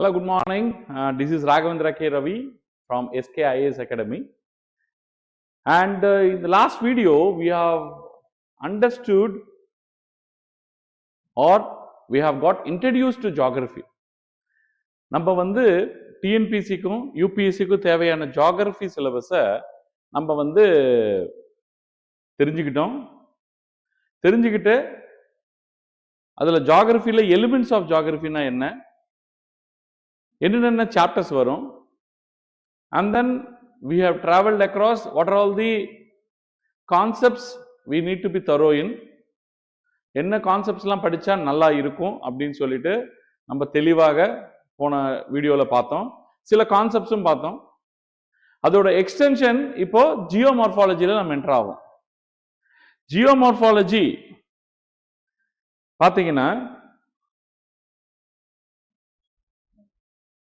Hello, good morning. This is Raghavendra K. Ravi from SKIAS Academy. And in the last video, we have understood or we have got introduced to geography. நம்ம வந்து டிஎன்பிசிக்கும் யூபிஎஸ்சிக்கும் தேவையான geography சிலபஸை நம்ம வந்து தெரிஞ்சுக்கிட்டு அதில் ஜியாகிரபியில் elements of ஜியாகிரபினா என்னென்ன chapters வரும், and then we have traveled across what are all the concepts we need to be thorough in, என்ன கான்செப்ட்ஸ்லாம் படித்தா நல்லா இருக்கும் அப்படின்னு சொல்லிட்டு நம்ம தெளிவாக போன வீடியோவில் பார்த்தோம். சில கான்செப்ட்ஸும் பார்த்தோம். அதோட எக்ஸ்டென்ஷன் இப்போ ஜியோமார்பாலஜியில் நம்ம என்டர் ஆகும். ஜியோமார்பாலஜி பார்த்தீங்கன்னா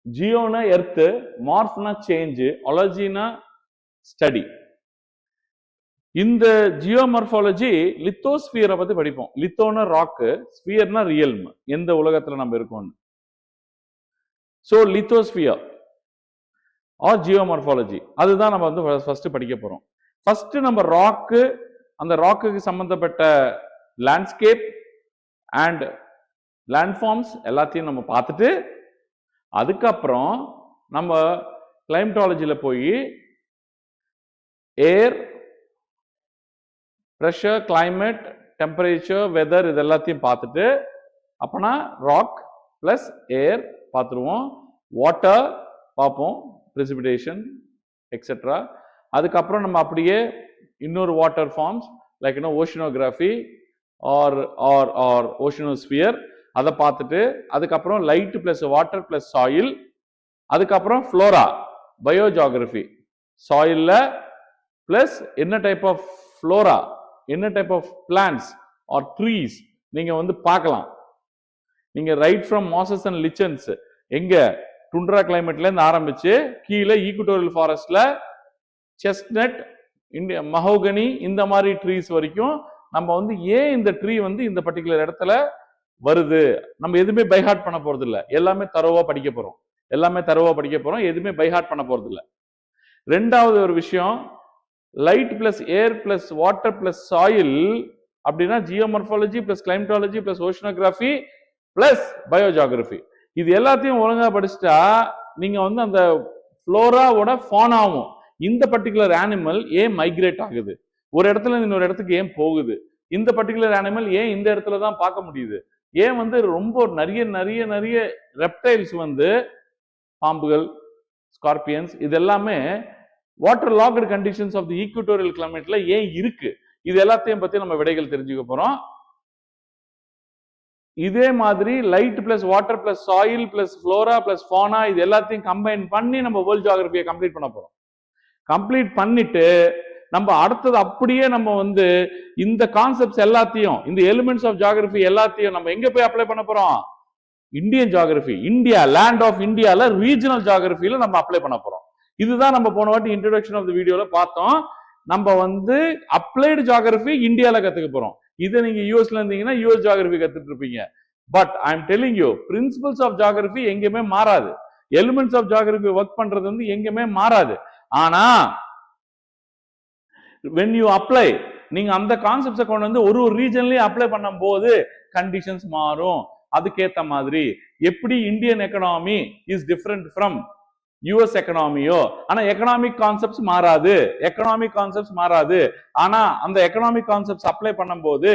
ஜியோனா எர்த்து, மார்ஃப்னா சேஞ்ச், ஆலஜினா ஸ்டடி. இந்த ஜியோமார்பாலஜி லித்தோஸ்பியரை பத்தி படிப்போம். லித்தோனா ராக்கு, ஸ்பியர்னா ரியல்ம், எந்த உலகத்துல நம்ம இருக்கோம். ஸோ லித்தோஸ்பியர் ஆர் ஜியோமார்பாலஜி அதுதான் நம்ம வந்து ஃபர்ஸ்ட் படிக்க போறோம். ஃபர்ஸ்ட் நம்ம ராக்கு, அந்த ராக்குக்கு சம்பந்தப்பட்ட லேண்ட்ஸ்கேப் அண்ட் லேண்ட்ஃபார்ம்ஸ் எல்லாத்தையும் நம்ம பார்த்துட்டு அதுக்கப்புறம் நம்ம கிளைமட்டாலஜியில் போய் ஏர், ப்ரெஷர், கிளைமேட், டெம்பரேச்சர், வெதர் இது எல்லாத்தையும் பார்த்துட்டு அப்பனா ராக் பிளஸ் ஏர் பார்த்துருவோம், வாட்டர் பார்ப்போம், precipitation எக்ஸெட்ரா. அதுக்கப்புறம் நம்ம அப்படியே இன்னொரு water forms like oceanography or or or oceanosphere அதை பார்த்துட்டு அதுக்கப்புறம் light plus water plus soil, அதுக்கப்புறம் ஃப்ளோரா, பயோஜியாகிரபி, சாயில்ல பிளஸ் என்ன டைப் ஆஃப் ஃப்ளோரா, என்ன type of plants or trees நீங்க வந்து பார்க்கலாம். நீங்க right from mosses and lichens எங்க டுண்ட்ரா கிளைமேட்ல இருந்து ஆரம்பிச்சு கீழே ஈக்குட்டோரியல் ஃபாரஸ்ட்ல செஸ்ட்நட், மஹோகனி இந்த மாதிரி ட்ரீஸ் வரைக்கும் நம்ம வந்து ஏன் இந்த ட்ரீ வந்து இந்த பர்டிகுலர் இடத்துல வருது, நம்ம எதுவுமே பைஹார்ட் பண்ண போறது இல்லை, எல்லாமே தரோவா படிக்க போறோம், எதுவுமே பைஹார்ட் பண்ண போறது இல்லை. ரெண்டாவது ஒரு விஷயம், light plus air plus water plus soil அப்படின்னா geomorphology plus climatology plus oceanography plus biogeography. இது எல்லாத்தையும் ஒழுங்கா படிச்சுட்டா நீங்க வந்து அந்த ஃப்ளோராவோட ஃபானாவும் இந்த பர்டிகுலர் அனிமல் ஏன் மைக்ரேட் ஆகுது, ஒரு இடத்துல இன்னொரு இடத்துக்கு ஏன் போகுது, இந்த பர்டிகுலர் அனிமல் ஏன் இந்த இடத்துல தான் பார்க்க முடியுது, ஏன் வந்து ரொம்ப நிறைய நிறைய நிறைய ரெப்டைல்ஸ் வந்து பாம்புகள், ஸ்கார்பியன்ஸ் இது எல்லாமே water logged conditions of the equatorial கிளைமேட்ல ஏன் இருக்கு, இது எல்லாத்தையும் பத்தி நம்ம விடைகள் தெரிஞ்சுக்க போறோம். இதே மாதிரி light plus water plus soil plus flora plus fauna இது எல்லாத்தையும் கம்பைன் பண்ணி நம்ம வேர்ல்ட் ஜியோகிரபியை கம்ப்ளீட் பண்ண போறோம். கம்ப்ளீட் பண்ணிட்டு நம்ம அடுத்தது அப்படியே நம்ம வந்து இந்த கான்செப்ட்ஸ் எல்லாத்தையும், இந்த எலிமெண்ட்ஸ் ஆஃப் ஜியோகிரபி எல்லாத்தையும் நம்ம எங்க போய் அப்ளை பண்ண போறோம், Indian geography, India, land of இந்தியால ரீஜனல் ஜியோகிரபியில நம்ம அப்ளை பண்ண போறோம். இதுதான் நம்ம போன வாட்டி இன்ட்ரோடக்ஷன் ஆஃப் தி வீடியோல பார்த்தோம். நம்ம வந்து அப்ளைடு ஜியோகிரபி இந்தியால கத்துக்க போறோம். இதை நீங்க யூஎஸ்ல இருந்தீங்கன்னா யூஎஸ் ஜியோகிரபி கத்துட்டு இருப்பீங்க. But I am telling you, principles of geography எங்கேயுமே மாறாது, எலிமெண்ட்ஸ் ஆஃப் ஜியோகிரபி ஒர்க் பண்றது வந்து எங்கேயுமே மாறாது. ஆனா when you apply, நீங்க அந்த கான்செப்ட்ஸை கொண்டு வந்து ஒரு ரீஜன்லயே அப்ளை பண்ணும் போது கண்டிஷன்ஸ் மாறும். அதுக்கேத்த மாதிரி எப்படி Indian economy is different from US எக்கனாமியோ, ஆனா எக்கனாமிக் கான்செப்ட்ஸ் மாறாது. ஆனா அந்த எக்கனாமிக் கான்செப்ட்ஸ் அப்ளை பண்ணும் போது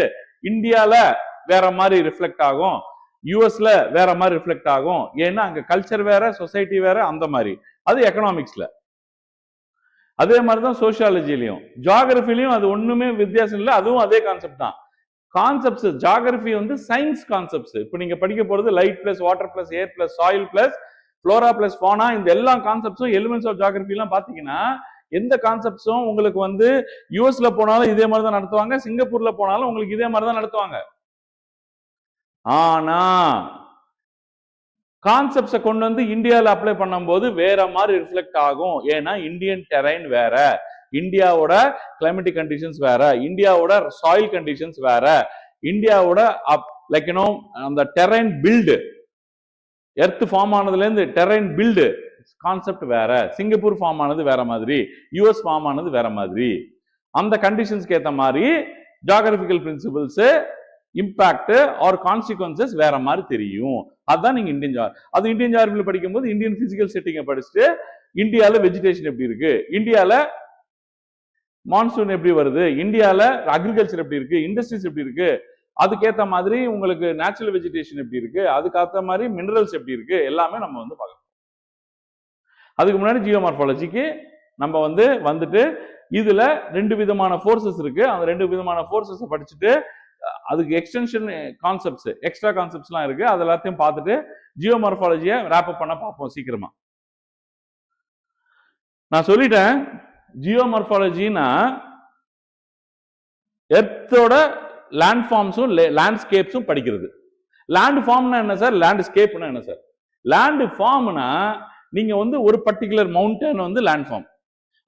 இந்தியால வேற மாதிரி ரிஃப்ளெக்ட் ஆகும், யூஎஸ்ல வேற மாதிரி ரிஃப்ளெக்ட் ஆகும். ஏன்னா அங்க கல்ச்சர் வேற, சொசைட்டி வேற, அந்த மாதிரி. அது எக்கனாமிக்ஸ்ல. அதே மாதிரிதான் சோசியாலஜிலையும் ஜியோகிரபிலையும் அது ஒண்ணுமே வித்தியாசம் இல்லை, அதுவும் அதே கான்செப்ட் தான். கான்செப்ட்ஸ் ஜியோகிரபி வந்து சயின்ஸ் கான்செப்ட்ஸ். இப்போ நீங்க படிக்க போறது light plus water plus air plus soil plus flora plus fauna, இந்த எல்லா கான்செப்ட்ஸும் எலிமெண்ட்ஸ் ஆஃப் ஜியோகிரபி எல்லாம் பாத்தீங்கன்னா எந்த கான்செப்ட்ஸும் உங்களுக்கு வந்து யூஎஸ்ல போனாலும் இதே மாதிரி தான் நடத்துவாங்க, சிங்கப்பூர்ல போனாலும் உங்களுக்கு இதே மாதிரி தான் நடத்துவாங்க. ஆனா கான்செப்ட்ஸை கொண்டு வந்து இந்தியாவில் அப்ளை பண்ணும்போது வேற மாதிரி ரிஃப்ளெக்ட் ஆகும். ஏன்னா இந்தியன் டெரைன் வேற, இந்தியாவோட கிளைமேட்டிக் கண்டிஷன்ஸ் வேற, இந்தியாவோட சாயில் கண்டிஷன்ஸ் வேற, இந்தியாவோட லைக் அந்த டெரைன் பில்டு எர்த் ஃபார்ம் ஆனதுல இருந்து டெரைன் பில்டு கான்செப்ட் வேற, சிங்கப்பூர் ஃபார்ம் ஆனது வேற மாதிரி, யுஎஸ் ஃபார்ம் ஆனது வேற மாதிரி. அந்த கண்டிஷன்ஸ்க்கு ஏத்த மாதிரி geographical principles impact or consequences வேற மாதிரி தெரியும். அதுதான் நீங்க இந்தியன் ஜியோகிராஃபில படிக்கும்போது இந்தியன் பிசிக்கல் செட்டிங்கை படிச்சுட்டு இந்தியால வெஜிடேஷன் எப்படி இருக்கு, இந்தியால மான்சூன் எப்படி வருது, இந்தியால அக்ரிகல்ச்சர் எப்படி இருக்கு, இண்டஸ்ட்ரீஸ் எப்படி இருக்கு, அதுக்கேற்ற மாதிரி உங்களுக்கு நேச்சுரல் வெஜிடேஷன் எப்படி இருக்கு, அதுக்கேற்ற மாதிரி மினரல்ஸ் எப்படி இருக்கு, எல்லாமே நம்ம வந்து பார்க்கணும். அதுக்கு முன்னாடி ஜியோமார்பாலஜிக்கு நம்ம வந்துட்டு இதுல 2 விதமான ஃபோர்ஸஸ் இருக்கு. அந்த 2 விதமான ஃபோர்ஸஸ் படிச்சுட்டு அதுக்கு எக்ஸ்டென்ஷன் கான்செப்ட்ஸ், எக்ஸ்ட்ரா கான்செப்ட்ஸ்லாம் இருக்கு. அது எல்லாத்தையும் பார்த்துட்டு ஜியோமார்பாலஜியை ரேப் அப் பண்ண பார்ப்போம் சீக்கிரமா. நான் சொல்லிட்டேன், ஜியோமார்பாலஜினா எர்த்தோட லேண்ட் ஃபார்ம்ஸும் லேண்ட்ஸ்கேப்ஸும் படிக்கிறது. லேண்ட் ஃபார்ம்னா என்ன சார், லேண்ட்ஸ்கேப்னா என்ன சார்? லேண்ட் ஃபார்ம்னா நீங்க ஒரு பர்டிகுலர் மவுண்டன் லேண்ட் ஃபார்ம்,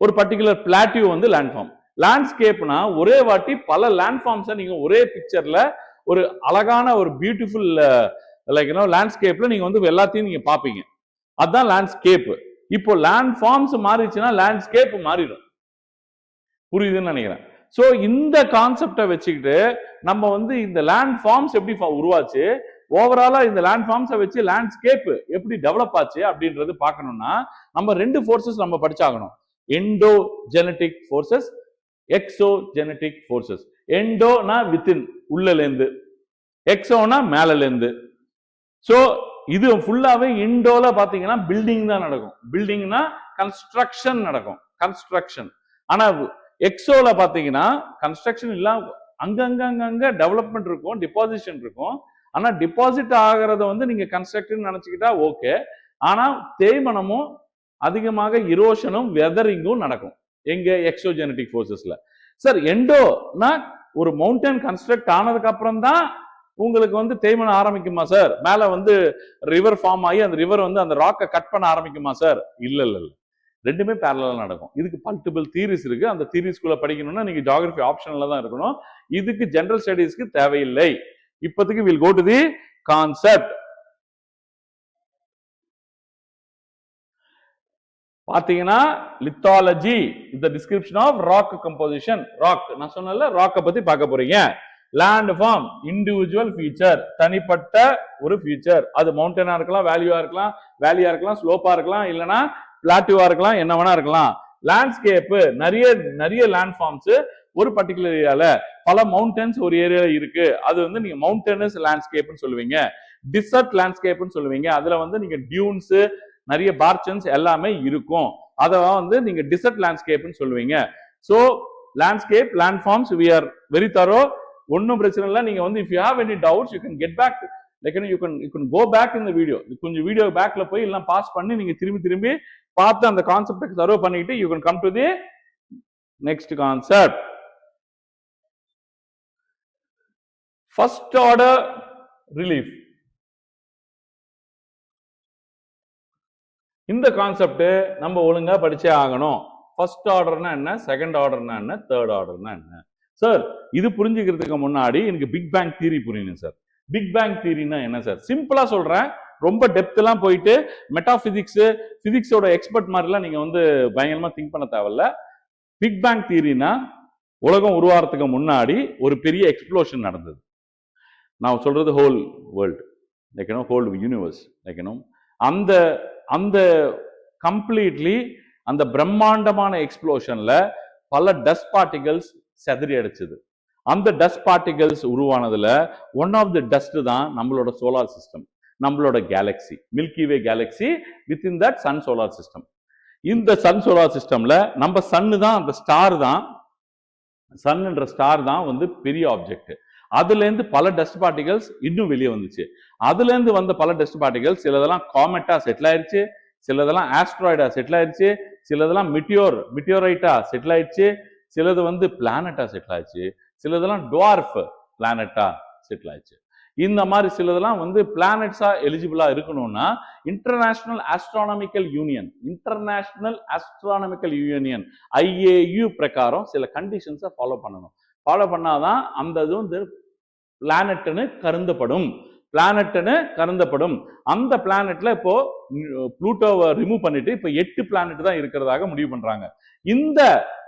ஒரு பர்டிகுலர் பிளாட்டியூ லேண்ட் ஃபார்ம். லேண்ட்ஸ்கேப்னா ஒரே வாட்டி பல லேண்ட் ஃபார்ம்ஸை நீங்க ஒரே பிக்சர்ல ஒரு அழகான ஒரு பியூட்டிஃபுல் லைக் லேண்ட்ஸ்கேப்ல நீங்க எல்லாத்தையும் நீங்க பாப்பீங்க. அதுதான் லேண்ட்ஸ்கேப். இப்போ லேண்ட் ஃபார்ம்ஸ் மாறிச்சுன்னா லேண்ட்ஸ்கேப் மாறிடும். புரியுதுன்னு நினைக்கிறேன். சோ இந்த கான்செப்டை வச்சுக்கிட்டு நம்ம இந்த லேண்ட் ஃபார்ம்ஸ் எப்படி உருவாச்சு, ஓவராலா இந்த லேண்ட் ஃபார்ம்ஸை வச்சு லேண்ட்ஸ்கேப் எப்படி டெவலப் ஆச்சு அப்படின்றது பார்க்கணும்னா நம்ம 2 ஃபோர்ஸஸ் நம்ம படிச்சாகணும். எண்டோஜெனடிக் ஃபோர்ஸஸ், எக்ஸோஜெனடிக் ஃபோர்ஸஸ். எண்டோனா வித்தின் உள்ளல இருந்து, எக்ஸோனா மேல இருந்து. சோ இது ஃபுல்லாவே இண்டோல பாத்தீங்கன்னா பில்டிங் தான் நடக்கும். பில்டிங்னா கன்ஸ்ட்ரக்ஷன் நடக்கும், கன்ஸ்ட்ரக்ஷன். ஆனா எக்ஸோல பாத்தீங்கன்னா கன்ஸ்ட்ரக்ஷன் இல்ல, அங்கங்க டெவலப்மெண்ட் இருக்கும், டிபாசிஷன் இருக்கும். ஆனா டிபாசிட் ஆகிறத நீங்க கன்ஸ்ட்ரக்ஷன் நினைச்சுக்கிட்டா ஓகே. ஆனா தேய்மனமும் அதிகமாக இரோஷனும் வெதரிங்கும் நடக்கும் எங்க எக்ஸோஜெனடிக் ஃபோர்ஸஸ்ல. சார் எண்டோனா ஒரு மவுண்டன் கன்ஸ்ட்ரக்ட் ஆனதுக்கு அப்புறம் தான் உங்களுக்கு தேய்மனம் ஆரம்பிக்குமா சார்? மேல ரிவர் ஃபார்ம் ஆகி அந்த ரிவர் அந்த ராக்கை கட் பண்ண ஆரம்பிக்குமா சார்? இல்ல, ரெண்டுமே பேரலா நடக்கும். இதுக்கு மல்டிபிள் தியரிஸ் இருக்கு. அந்த தியரிஸ்குள்ள படிக்கணும்னா நீங்க ஜியோகிராஃபி ஆப்ஷன்ல தான் இருக்கணும். இதுக்கு ஜெனரல் ஸ்டடீஸ்க்கு தேவையில்லை. இப்போதைக்கு will go to the concept. பாத்தீங்கன்னா lithology is the description of rock composition. Rock நான் சொன்னல, ராக்க பத்தி பார்க்க போறீங்க. லேண்ட் ஃபார்ம் இண்டிவிஜுவல் ஃபீச்சர், தனிப்பட்ட ஒரு ஃபீச்சர். அது மவுண்டனா இருக்கலாம், வேலியா இருக்கலாம், ஸ்லோப்பா இருக்கலாம், இல்லனா பிளாட்டியூவா இருக்கலாம், என்ன வேணா இருக்கலாம். லேண்ட்ஸ்கேப் நிறைய லேண்ட் ஃபார்ம்ஸ் ஒரு பர்டிகுலர் ஏரியால, பல மவுண்டன்ஸ் ஒரு ஏரியால இருக்கு. அது நீங்க மவுண்டனஸ் லேண்ட்ஸ்கேப்னு சொல்லுவீங்க, டிசர்ட் லேண்ட்ஸ்கேப்னு சொல்லுவீங்க. அதுல நீங்க டியூன்ஸ், நிறைய பார்ச்சன்ஸ் எல்லாமே இருக்கும். அத நீங்க டிசர்ட் லேண்ட்ஸ்கேப்னு சொல்லுவீங்க. So landscape, land forms we are very thorough. ஒன்னும் பிரச்சனை இல்லை. நீங்க if you have any doubts you can get back, like you can go back in the video. கொஞ்சம் வீடியோ பேக்ல போய் எல்லாம் பாஸ் பண்ணி நீங்க திரும்பி பார்த்து அந்த கான்செப்ட் தரோ பண்ணிட்டு you can come to the next concept. First order relief. இந்த கான்செப்ட் நம்ம ஒழுங்கா படிச்சே ஆகணும். ஃபர்ஸ்ட் ஆர்டர்னா என்ன, செகண்ட் ஆர்டர்னா என்ன, தேர்ட் ஆர்டர்னா என்ன? சார் இது புரிஞ்சுக்கிறதுக்கு முன்னாடி எனக்கு பிக் பேங் தியரி புரியணும் சார். பிக் பேங் தியரினா என்ன சார்? சிம்பிளா சொல்றேன், ரொம்ப டெப்த் எல்லாம் போயிட்டு மெட்டாபிசிக்ஸ், பிசிக்ஸோட எக்ஸ்பர்ட் மாதிரிலாம் நீங்க பயங்கரமா திங்க் பண்ண தேவையில்ல. பிக் பேங் தியரினா உலகம் உருவாகிறதுக்கு முன்னாடி ஒரு பெரிய எக்ஸ்ப்ளோஷன் நடந்தது. நான் சொல்றது ஹோல் வேர்ல்டு, ஹோல் யூனிவர்ஸ், அந்த கம்ப்ளீட்லி அந்த பிரம்மாண்டமான எக்ஸ்ப்ளோஷன்ல பல டஸ்ட் பார்ட்டிகல்ஸ் செதறி அடிச்சது. அந்த டஸ்ட் பார்ட்டிகல்ஸ் உருவானதுல ஒன் ஆஃப் தி டஸ்ட் தான் நம்மளோட சோலார் சிஸ்டம், நம்மளோட galaxy, milky way galaxy. Within that sun solar system. இந்த சன் சோலார் சிஸ்டம்ல நம்ம சன்னு தான், அந்த ஸ்டார் தான், சன்ன்ற ஸ்டார் தான் பெரிய ஆப்ஜெக்ட். அதுல இருந்து பல டஸ்ட் பார்ட்டிகல்ஸ் இன்னும் வெளியே வந்துச்சு. அதுல இருந்து வந்த பல டஸ்ட் பார்ட்டிகல்ஸ் சிலதெல்லாம் காமெட்டா செட்டில் ஆயிடுச்சு, சிலதெல்லாம் ஆஸ்ட்ராய்டா செட்டில் ஆயிடுச்சு, சிலதெல்லாம் மிட்டியோரைட்டா செட்டில் ஆயிடுச்சு, சிலது பிளானட்டா செட்டில் ஆயிடுச்சு, சிலதெல்லாம் டுவார்ஃப் பிளானட்டா செட்டில் ஆயிடுச்சு. இந்த மாதிரி சிலதெல்லாம் பிளானட்ஸா எலிஜிபிளா இருக்கணும்னா இன்டர்நேஷனல் ஆஸ்ட்ரானமிக்கல் யூனியன் IAU பிரகாரம் சில கண்டிஷன்ஸை ஃபாலோ பண்ணணும். ஃபாலோ பண்ணாதான் அந்த இது பிளானட்னு கருதப்படும். பிளானட்னு கருதப்படும். அந்த பிளானட்ல இப்போ புளூட்டோவை ரிமூவ் பண்ணிட்டு இப்ப 8 பிளானட் தான் இருக்கிறதாக முடிவு பண்றாங்க. இந்த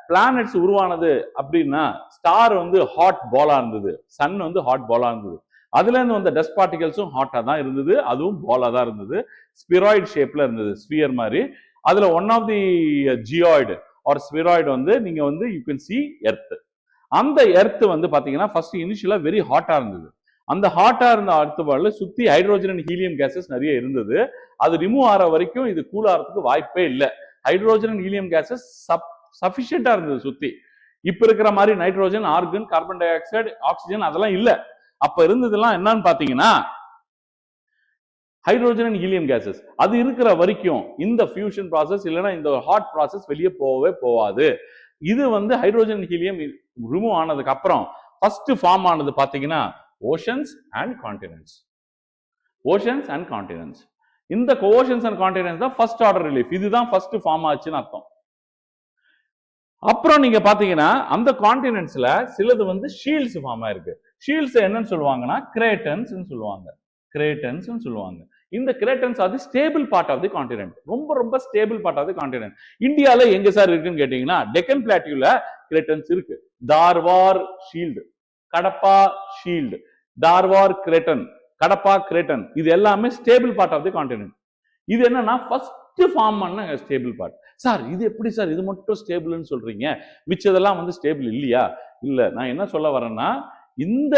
பிளானட்ஸ் உருவானது அப்படின்னா ஸ்டார் வந்து ஹாட் பாலா இருந்தது, சன் வந்து ஹாட் பாலா இருந்தது. அதுல இருந்து வந்த டஸ்ட் பார்ட்டிகல்ஸும் ஹாட்டா தான் இருந்தது, அதுவும் பாலா தான் இருந்தது, ஸ்பிராய்டு ஷேப்ல இருந்தது, ஸ்பியர் மாதிரி. அதுல one of the geoid or spheroid வந்து நீங்க வந்து யூ கேன் சி எர்த். அந்த எர்த் வந்து பாத்தீங்கன்னா ஃபர்ஸ்ட் இனிஷியலா வெரி ஹாட்டா இருந்தது. அந்த ஹாட்டா இருந்த எர்த் பால்ல சுத்தி ஹைட்ரோஜன் அண்ட் ஹீலியம் கேசஸ் நிறைய இருந்தது. அது ரிமூவ் ஆகிற வரைக்கும் இது கூல் ஆகிறதுக்கு வாய்ப்பே இல்லை. ஹைட்ரோஜன் அண்ட் ஹீலியம் கேசஸ் சஃபிஷியண்டா இருந்தது சுத்தி. இப்ப இருக்கிற மாதிரி nitrogen, organ, carbon di oxide, oxygen அதெல்லாம் இல்ல. அப்ப இருந்ததெல்லாம் என்னன்னு பாத்தீங்கன்னா ஹைட்ரோஜன் அண்ட் ஹீலியம் கேசஸ். அது இருக்கிற வரைக்கும் இந்த ஃபியூஷன் ப்ராசஸ் இல்லைன்னா இந்த ஹாட் ப்ராசஸ் வெளியே போகவே போகாது. இது வந்து ஹைட்ரோஜன் அண்ட் ஹீலியம் ரிமூவ் ஆனதுக்கு அப்புறம் ஃபர்ஸ்ட் ஃபார்ம் ஆனது பாத்தீங்கன்னா oceans and continents. Oceans and continents. இந்த ஓஷன்ஸ் அண்ட் கான்டினென்ட்ஸ் தான் ஃபர்ஸ்ட் ஆர்டர் ரிலீஃப். இதுதான் ஃபர்ஸ்ட் ஃபார்ம் ஆச்சுன்னு அர்த்தம். அப்புறம் நீங்க பாத்தீங்கன்னா அந்த கான்டினென்ட்ஸ்ல சிலது வந்து ஷீல்ட்ஸ் ஃபார்ம் ஆயிருக்கு. ஷீல்ட்ஸ் என்னன்னு சொல்லுவாங்கன்னா கிரேட்டன்ஸ் சொல்லுவாங்க. கிரேட்டன்ஸ் சொல்லுவாங்க. இந்த கிரேட்டன்ஸ் அது stable part of the continent. ரொம்ப ரொம்ப stable part of the continent. இந்தியால எங்க சார் இருக்குன்னு கேட்டீங்கன்னா டெக்கன் பிளாட்டியூல கிரேட்டன்ஸ் இருக்கு. Dharwar shield, Cuddapah shield, Dharwar craton, Cuddapah craton, இது எல்லாமே stable part of the continent. இது என்னன்னா ஃபர்ஸ்ட் ஃபார்ம் பண்ண ஸ்டேபிள் பார்ட். சார் இது எப்படி சார் இது மட்டும் ஸ்டேபிள்னு சொல்றீங்க, மிச்சதெல்லாம் வந்து ஸ்டேபிள் இல்லையா? இல்ல, நான் என்ன சொல்ல வரேன்னா இந்த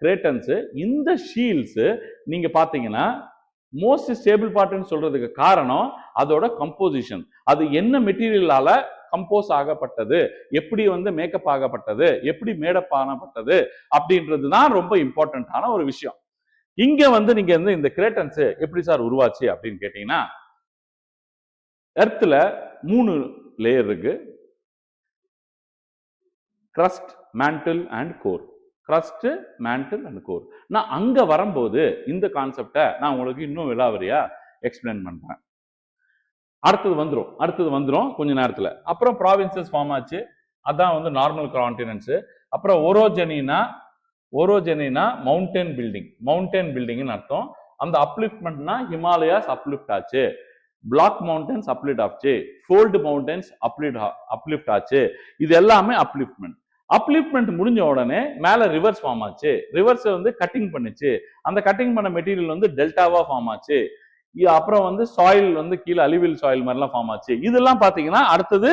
கிரேட்டன்ஸ், இந்த ஷீல்ட்ஸ் நீங்க பாத்தீங்கன்னா மோஸ்ட் ஸ்டேபிள் பார்ட்னு சொல்றதுக்கு காரணம் அதோட கம்போசிஷன். அது என்ன மெட்டீரியலால கம்போஸ் ஆகப்பட்டது, எப்படி வந்து மேக்கப் ஆகப்பட்டது, எப்படி மேடப் ஆகப்பட்டது அப்படின்றது தான் ரொம்ப இம்பார்ட்டன்டான ஒரு விஷயம். இங்க வந்து நீங்க வந்து இந்த கிரேட்டன்ஸ் எப்படி சார் உருவாச்சு அப்படின்னு கேட்டீங்கன்னா எர்த்ல 3 லேயர் இருக்கு. Crust, mantle and core. Crust, mantle and core. நான் அங்க வரும்போது இந்த கான்செப்டை நான் உங்களுக்கு இன்னும் விலாவரியா எக்ஸ்பிளைன் பண்றேன். அடுத்தது வந்துரும் கொஞ்ச நேரத்துல. அப்புறம் ப்ராவின்சஸ் ஃபார்ம் ஆச்சு, அதான் வந்து நார்மல் கான்டினென்ட்ஸ். அப்புறம் ஓரோஜெனினா மவுண்டன் பில்டிங்னு அர்த்தம். அந்த அப்லிஃப்ட்மெண்ட்னா ஹிமாலயாஸ் அப்லிஃப்ட் ஆச்சு, பிளாக் மவுண்டன்ஸ் அப்லிஃப்ட் ஆச்சு, ஃபோல்டு மவுண்டன்ஸ் அப்லிஃப்ட் ஆச்சு. இது எல்லாமே அப்லிஃப்ட்மெண்ட். அப்லிஃப்ட்மெண்ட் முடிஞ்ச உடனே மேல ரிவர்ஸ் ஃபார்ம் ஆச்சு. ரிவர்ஸ் வந்து கட்டிங் பண்ணுச்சு. அந்த கட்டிங் பண்ண மெட்டீரியல் வந்து டெல்டாவா ஃபார்ம் ஆச்சு. அப்புறம் வந்து சாயில் வந்து கீழே அலிவில் சாயில் மாதிரிலாம் ஃபார்ம் ஆச்சு. இதெல்லாம் பாத்தீங்கன்னா அடுத்தது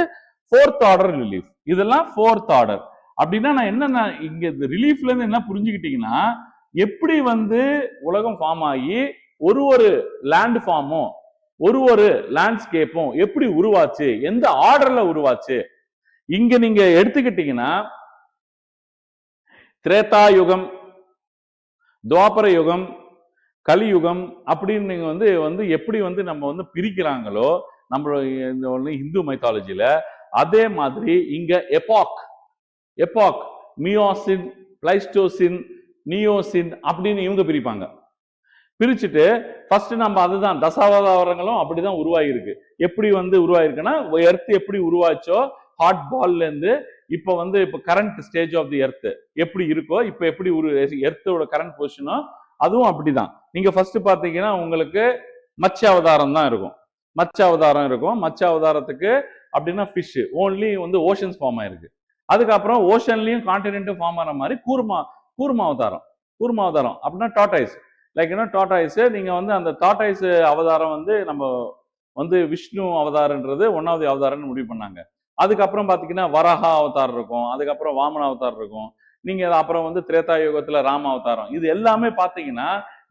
4th ஆர்டர் ரிலீஃப். இதெல்லாம் 4th ஆர்டர். அப்படின்னா நான் என்ன இங்க ரிலீஃப்ல இருந்து என்ன புரிஞ்சுக்கிட்டீங்கன்னா எப்படி வந்து உலகம் ஃபார்ம் ஆகி ஒரு லேண்ட் ஃபார்மும் ஒரு லேண்ட்ஸ்கேப்பும் எப்படி உருவாச்சு, எந்த ஆர்டர்ல உருவாச்சு. இங்க நீங்க எடுத்துக்கிட்டீங்கன்னா திரேதா யுகம், துவாபர யுகம், கலியுகம் அப்படின்னு நீங்க வந்து எப்படி வந்து நம்ம வந்து பிரிக்கிறாங்களோ நம்மளோட இந்து மைத்தாலஜில, அதே மாதிரி இங்க எபாக் மியோசின், பிளைஸ்டோசின், நியோசின் அப்படின்னு இவங்க பிரிப்பாங்க. பிரிச்சுட்டு ஃபர்ஸ்ட் நம்ம அதுதான் தசாவதாரங்களும் அப்படிதான் உருவாயிருக்கு. எப்படி வந்து உருவாயிருக்குன்னா எர்த் எப்படி உருவாச்சோ ஹாட் பால்ல இருந்து இப்ப current stage of the earth எப்படி இருக்கோ, இப்ப எப்படி எர்த்தோட கரண்ட் பொசிஷனோ அதுவும் அப்படிதான். நீங்க ஃபர்ஸ்ட் பாத்தீங்கன்னா உங்களுக்கு மச்ச அவதாரம் தான் இருக்கும். மச்ச அவதாரத்துக்கு அப்படின்னா ஃபிஷ் ஓன்லி வந்து ஓஷன்ஸ் ஃபார்ம் ஆயிருக்கு. அதுக்கப்புறம் ஓஷன்லயும் கான்டினென்ட்டும் ஃபார்ம் ஆன மாதிரி கூர்ம அவதாரம் அப்படின்னா டார்டாய்ஸ். லைக் டார்டாய்ஸ் நீங்க வந்து அந்த டார்டாய்ஸ் அவதாரம் வந்து நம்ம வந்து விஷ்ணு அவதாரன்றது 1வது அவதாரம்னு முடிவு பண்ணாங்க. அதுக்கப்புறம் பாத்தீங்கன்னா வராஹா அவதாரம் இருக்கும், அதுக்கப்புறம் வாமன அவதாரம் இருக்கும். நீங்க அப்புறம் வந்து திரேதா யுகத்துல ராம அவதாரம். இது எல்லாமே பாத்தீங்கன்னா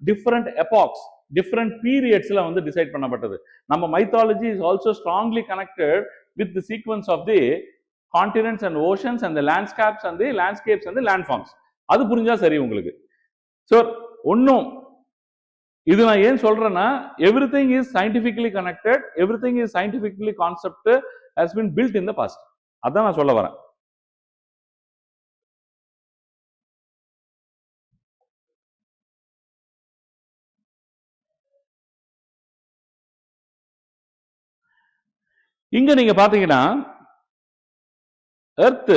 டிஃபரெண்ட் எபாக்ஸ், டிஃபரெண்ட் பீரியட்ஸ்ல வந்து டிசைட் பண்ணப்பட்டது. நம்ம mythology is also strongly connected with the sequence of the continents and oceans and landscapes and landforms. அது புரிஞ்சா சரி உங்களுக்கு. ஸோ ஒன்னும் இது நான் ஏன் சொல்றேன்னா everything is scientifically connected, everything is scientifically concept has been built in the past. அதான் நான் சொல்ல வரேன். இங்க நீங்க பாத்தீங்கன்னா எர்த்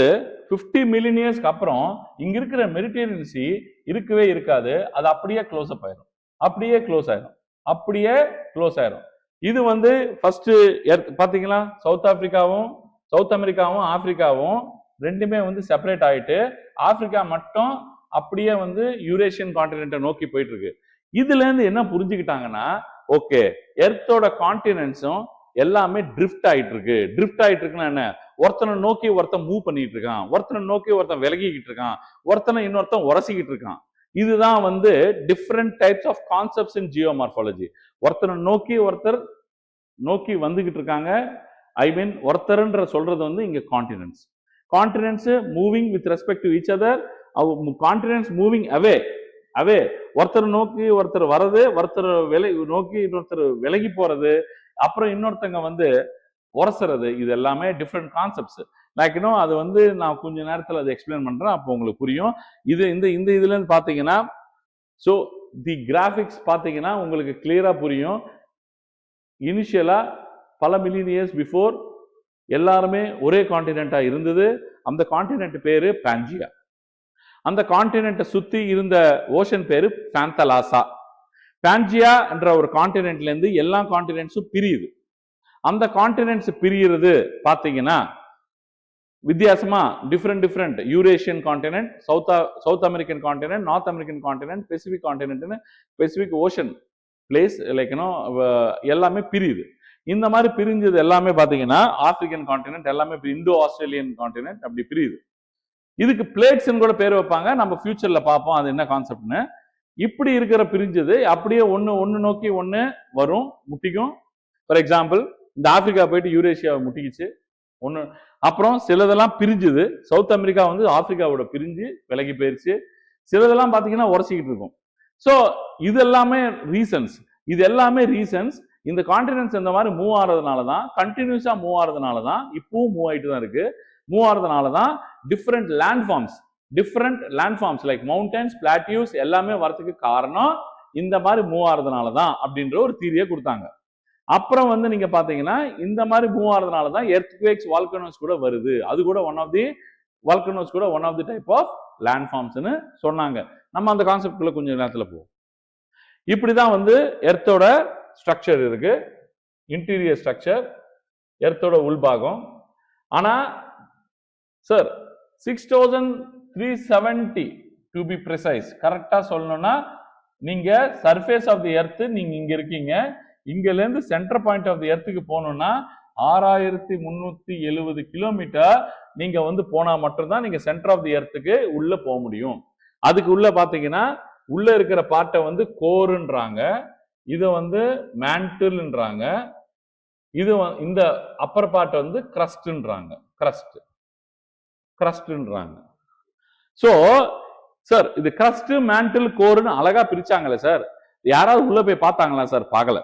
50 மில்லியன் இயர்ஸ்க்கு அப்புறம் இங்க இருக்கிற மெடிட்டரேனியன் சி இருக்கவே இருக்காது, அது அப்படியே க்ளோஸ் அப் ஆயிடும். அப்படியே க்ளோஸ் ஆயிடும், அப்படியே க்ளோஸ் ஆயிடும். இது வந்து ஃபர்ஸ்ட் பாத்தீங்களா, சவுத் ஆப்பிரிக்காவும் சவுத் அமெரிக்காவும் ஆப்பிரிக்காவும் ரெண்டுமே வந்து செப்பரேட் ஆயிட்டு ஆப்பிரிக்கா மட்டும் அப்படியே வந்து யூரேஷியன் கான்டினென்ட்டை நோக்கி போயிட்டு இருக்கு. இதுல இருந்து என்ன புரிஞ்சுக்கிட்டாங்கன்னா, ஓகே எர்த்தோட கான்டினென்ட்ஸும் எல்லாமே ட்ரிஃப்ட் ஆயிட்டு இருக்கு. ட்ரிஃப்ட் ஆயிட்டு இருக்குன்னா என்ன, ஒருத்தனை நோக்கி ஒருத்தன் மூவ் பண்ணிட்டு இருக்கான், ஒருத்தனை நோக்கி ஒருத்தன் விலகிக்கிட்டு இருக்கான், ஒருத்தனை இன்னொருத்தன் உரசிக்கிட்டு இருக்கான். இதுதான் வந்து different types of concepts in geomorphology. ஒருத்தனை நோக்கி ஒருத்தர் நோக்கி வந்துகிட்டு இருக்காங்க. ஐ மீன் ஒருத்தர்ன்ற சொல்றது வந்து இங்க continents. Continents moving with respect to each other, continents moving away away. ஒருத்தர் நோக்கி ஒருத்தர் வர்றது, ஒருத்தர் நோக்கி இன்னொருத்தர் விலகி போறது, அப்புறம் இன்னொருத்தங்க வந்து உரசுறது. இது எல்லாமே டிஃப்ரெண்ட் கான்செப்ட்ஸ். லைக் இன்னும் அது வந்து நான் கொஞ்ச நேரத்தில் அதை எக்ஸ்பிளைன் பண்றேன், அப்போ உங்களுக்கு புரியும். இது இந்த இந்த இதுல இருந்து பாத்தீங்கன்னா, ஸோ தி கிராபிக்ஸ் பாத்தீங்கன்னா உங்களுக்கு கிளியரா புரியும். இனிஷியலா பல மில்லியன் இயர்ஸ் பிஃபோர் எல்லாருமே ஒரே கான்டினென்டா இருந்தது. அந்த கான்டினென்ட் பேரு பாஞ்சியா. அந்த கான்டினென்ட்டை சுத்தி இருந்த ஓஷன் பேரு பாந்தலாசா. பாஞ்சியா என்ற ஒரு கான்டினென்ட்ல இருந்து எல்லா கான்டினென்ட்ஸும் பிரியுது. அந்த கான்டினென்ட்ஸ் பிரிகிறது பாத்தீங்கன்னா வித்தியாசமா different Eurasian continent, south American continent, north American continent, pacific கான்டினென்ட்னு பெசிபிக் ஓஷன் பிளேஸ் லைக்னோ எல்லாமே பிரியுது. இந்த மாதிரி பிரிஞ்சது எல்லாமே பாத்தீங்கன்னா ஆப்பிரிக்கன் கான்டினென்ட் எல்லாமே இந்தோ ஆஸ்திரேலியன் கான்டினென்ட் அப்படி பிரியுது. இதுக்கு பிளேட்ஸ் கூட பேர் வைப்பாங்க, நம்ம ஃபியூச்சர்ல பார்ப்போம் அது என்ன கான்செப்ட்னு. இப்படி இருக்கிற பிரிஞ்சது அப்படியே ஒன்னு நோக்கி ஒன்னு வரும், முட்டிக்கும். ஃபார் எக்ஸாம்பிள் இந்த ஆப்பிரிக்கா போயிட்டு யூரேஷியாவை முட்டிக்குச்சு ஒன்னு. அப்புறம் சிலதெல்லாம் பிரிஞ்சுது, சவுத் அமெரிக்கா வந்து ஆப்பிரிக்காவோட பிரிஞ்சு விலகி போயிருச்சு. சிலதெல்லாம் பாத்தீங்கன்னா உரசிக்கிட்டு இருக்கும். ஸோ இது எல்லாமே ரீசன்ஸ். இது எல்லாமே ரீசன்ஸ். இந்த கான்டினென்ட்ஸ் இந்த மாதிரி மூவ் ஆறதுனால தான், கண்டினியூஸா மூவ் ஆறதுனால தான், இப்பவும் மூவ் ஆயிட்டு தான் இருக்கு. மூவ் ஆறதுனால தான் different landforms like mountains, plateaus எல்லாமே வரதுக்கு காரணம் இந்த மாதிரி மூவ் ஆறதுனால தான் அப்படின்ற ஒரு தியரியை கொடுத்தாங்க. அப்புறம் வந்து நீங்க பாத்தீங்கன்னா இந்த மாதிரி மூவ் ஆறதுனால தான் எர்த்குவேக்ஸ், வால்கனோஸ் கூட வருது. அது கூட ஒன் ஆஃப் தி வால்கனோஸ் கூட one of the type of லேண்ட்ஃபார்ம்ஸ்னு சொன்னாங்க. நம்ம அந்த கான்செப்ட்குள்ள கொஞ்சம் நேரத்தில் போவோம். இப்படிதான் வந்து எர்த்தோட ஸ்ட்ரக்சர் இருக்கு, இன்டீரியர் ஸ்ட்ரக்சர், எர்த்தோட உள்பாகம். ஆனா சார் 6370 டு பி ப்ரிசைஸ், கரெக்டா சொல்லணும்னா நீங்க சர்ஃபேஸ் ஆஃப் தி எர்த் நீங்க இங்க இருக்கீங்க, இங்கல இருந்து சென்டர் பாயிண்ட் ஆஃப் தி எர்த்துக்கு போகணும்னா 6370 கிலோமீட்டர் நீங்க வந்து போனா மட்டும்தான் நீங்க சென்டர் ஆஃப் தி எர்த்துக்கு உள்ள போக முடியும். அதுக்கு உள்ள பாத்தீங்கன்னா உள்ள இருக்கிற பார்ட்டை வந்து கோருன்றாங்க, இதை வந்து மேண்டில்ன்றாங்க, இது இந்த அப்பர் பார்ட் வந்து கிரஸ்ட்ன்றாங்க. கிரஸ்ட்ன்றாங்க. சோ சார் இது கிரஸ்ட், மேண்டில், கோர்னு அழகா பிரிச்சாங்களே சார், யாராவது உள்ள போய் பார்த்தாங்களா சார்? பார்க்கல.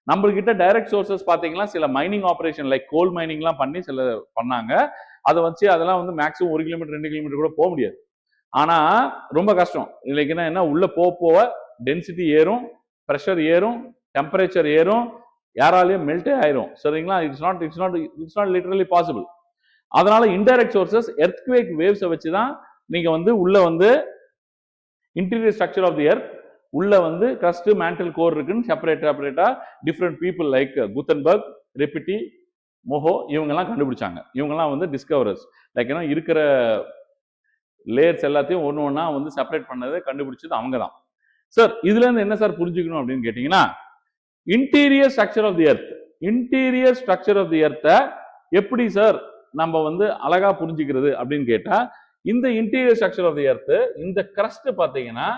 நம்மகிட்ட டைரக்ட் சோர்சஸ் பாத்தீங்கன்னா சில மைனிங் ஆபரேஷன் லைக் கோல் மைனிங்லாம் பண்ணி சில பண்ணாங்க. அதை வச்சு அதெல்லாம் வந்து மேக்ஸிமம் 1 கிலோமீட்டர் 2 கிலோமீட்டர் கூட போக முடியாது. ஆனா ரொம்ப கஷ்டம். இல்லைன்னா என்ன, உள்ள போக டென்சிட்டி ஏறும், ப்ரெஷர் ஏறும், டெம்பரேச்சர் ஏறும், யாராலையும் மெல்டே ஆயிரும். சரிங்களா? It's not literally possible. அதனால இன்டைரக்ட் சோர்சஸ் எர்த்குவேக் வேவ்ஸை வச்சு தான் நீங்க வந்து உள்ள வந்து interior structure of the earth உள்ள வந்து கிரஸ்ட், மேண்டில், கோர் இருக்குன்னு செப்பரேட்டா different people like Gutenberg, Repetti, Moho இவங்கெல்லாம் கண்டுபிடிச்சாங்க. இவங்கெல்லாம் வந்து டிஸ்கவரர்ஸ். லைக் ஏன்னா இருக்கிற லேயர்ஸ் எல்லாத்தையும் ஒன்று ஒன்றா வந்து செப்பரேட் பண்ணதை கண்டுபிடிச்சது அவங்க தான். சார் இதுல இருந்து என்ன சார் புரிஞ்சுக்கணும் அப்படின்னு கேட்டீங்கன்னா, interior structure of the earth, interior structure of the எர்த்தை எப்படி சார் நம்ம வந்து அழகா புரிஞ்சுக்கிறது அப்படின்னு கேட்டா, இந்த interior structure of the earth, இந்த கிரஸ்ட் பாத்தீங்கன்னா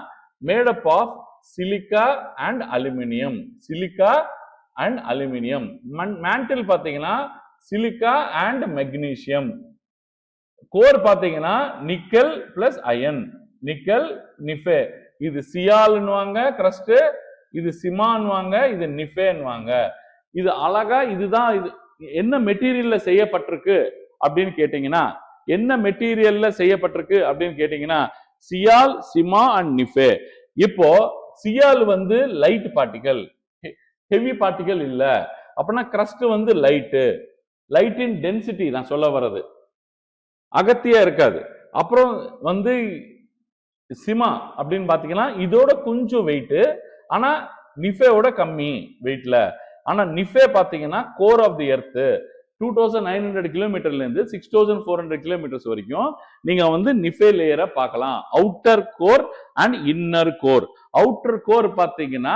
made up of silica and aluminium. Silica and aluminium. Mantle பாத்தீங்கன்னா சிலிக்கா அண்ட் மெக்னீசியம். கோர் பாத்தீங்கன்னா nickel plus iron, nickel nife. இது சியால்னுவாங்க கிரஸ்ட், இது சிமான்வாங்க, இது நிஃபேன்வாங்க. இது அழகா இதுதான். இது என்ன மெட்டீரியல்ல செய்யப்பட்டிருக்கு அப்படின்னு கேட்டீங்கன்னா, என்ன மெட்டீரியல்ல செய்யப்பட்டிருக்கு அப்படின்னு கேட்டீங்கன்னா சியால், சிமா அண்ட் நிஃபே. இப்போ சியால் வந்து லைட் பார்ட்டிகல், ஹெவி பார்ட்டிகல் இல்ல. அப்படின்னா கிரஸ்ட் வந்து லைட்டின் டென்சிட்டி நான் சொல்ல வர்றது அகத்தியா இருக்காது. அப்புறம் வந்து சிமா அப்படின்னு பாத்தீங்கன்னா இதோட கொஞ்சம் வெயிட், ஆனா நிஃபேவோட கம்மி வெயிட்ல. ஆனா நிஃபே பாத்தீங்கன்னா கோர் ஆஃப் தி எர்த் 2900 கிலோமீட்டர்ல இருந்து 6400 கிலோமீட்டர்ஸ் வரைக்கும் நீங்க வந்து நிஃபே லேயரை பார்க்கலாம். Outer core and inner core. Outer core பாத்தீங்கன்னா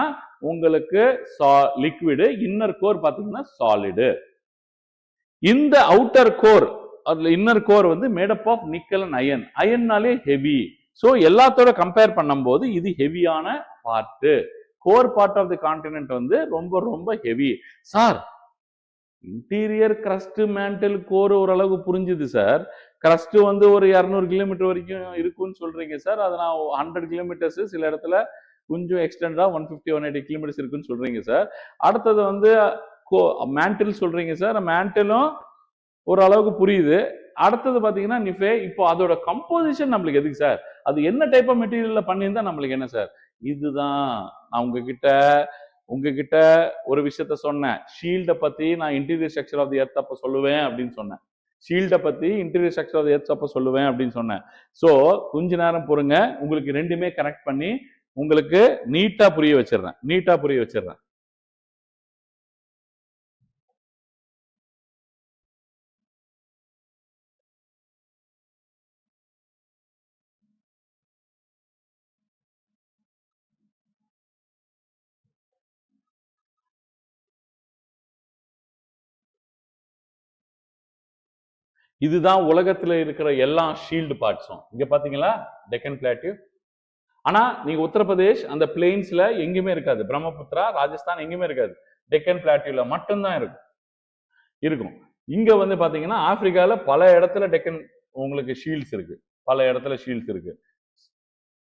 உங்களுக்கு லிக்விடு, இன்னர் கோர் பாத்தீங்கன்னா சாலிடு. இந்த அவுட்டர் கோர் அதுல இன்னர் கோர் வந்து made up of nickel and iron. அயன்னாலே ஹெவி. சோ எல்லாத்தோட கம்பேர் பண்ணும்போது இது ஹெவியான part. Core part of the continent வந்து ரொம்ப ரொம்ப heavy. Sir interior crust mantle core ஓரளவு புரிஞ்சுது சார். கிரஸ்ட் வந்து ஒரு 200 கிலோமீட்டர் வரைக்கும் இருக்குன்னு சொல்றீங்க சார். அது நான் 100 கிலோமீட்டர்ஸ், சில இடத்துல கொஞ்சம் எக்ஸ்டெண்டா 150-180 கிலோமீட்டர்ஸ் இருக்குன்னு சொல்றீங்க சார். அடுத்தது வந்து மேண்டில் சொல்றீங்க சார். மேண்டிலும் ஓரளவுக்கு புரியுது. அடுத்தது பாத்தீங்கன்னா நிஃபே. இப்போ அதோட கம்போசிஷன் நம்மளுக்கு எதுக்கு சார்? அது என்ன டைப் ஆஃப் மெட்டீரியல்ல பண்ணியிருந்தா நம்மளுக்கு என்ன சார்? இதுதான் நான் உங்ககிட்ட ஒரு விஷயத்த சொன்னேன். ஷீல்டை பத்தி நான் interior structure of the earth அப்ப சொல்லுவேன் அப்படின்னு சொன்னேன். ஷீல்டை பத்தி interior structure of the earth அப்ப சொல்லுவேன் அப்படின்னு சொன்னேன். சோ கொஞ்ச நேரம் பொறுங்க, உங்களுக்கு ரெண்டுமே கனெக்ட் பண்ணி உங்களுக்கு நீட்டா புரிய வச்சிடுறேன். இதுதான் உலகத்துல இருக்கிற எல்லா ஷீல்டு பார்ட்ஸும். இங்க பாத்தீங்களா டெக்கன் பிளாட்டியூ. ஆனா நீங்க உத்தரப்பிரதேஷ் அந்த பிளெயின்ஸ்ல எங்கேயுமே இருக்காது. பிரம்மபுத்திரா, ராஜஸ்தான் எங்கேயுமே இருக்காது. டெக்கன் பிளாட்டியூல மட்டும்தான் இருக்கும். இங்க வந்து பாத்தீங்கன்னா ஆப்பிரிக்கால பல இடத்துல டெக்கன் உங்களுக்கு ஷீல்ட்ஸ் இருக்கு.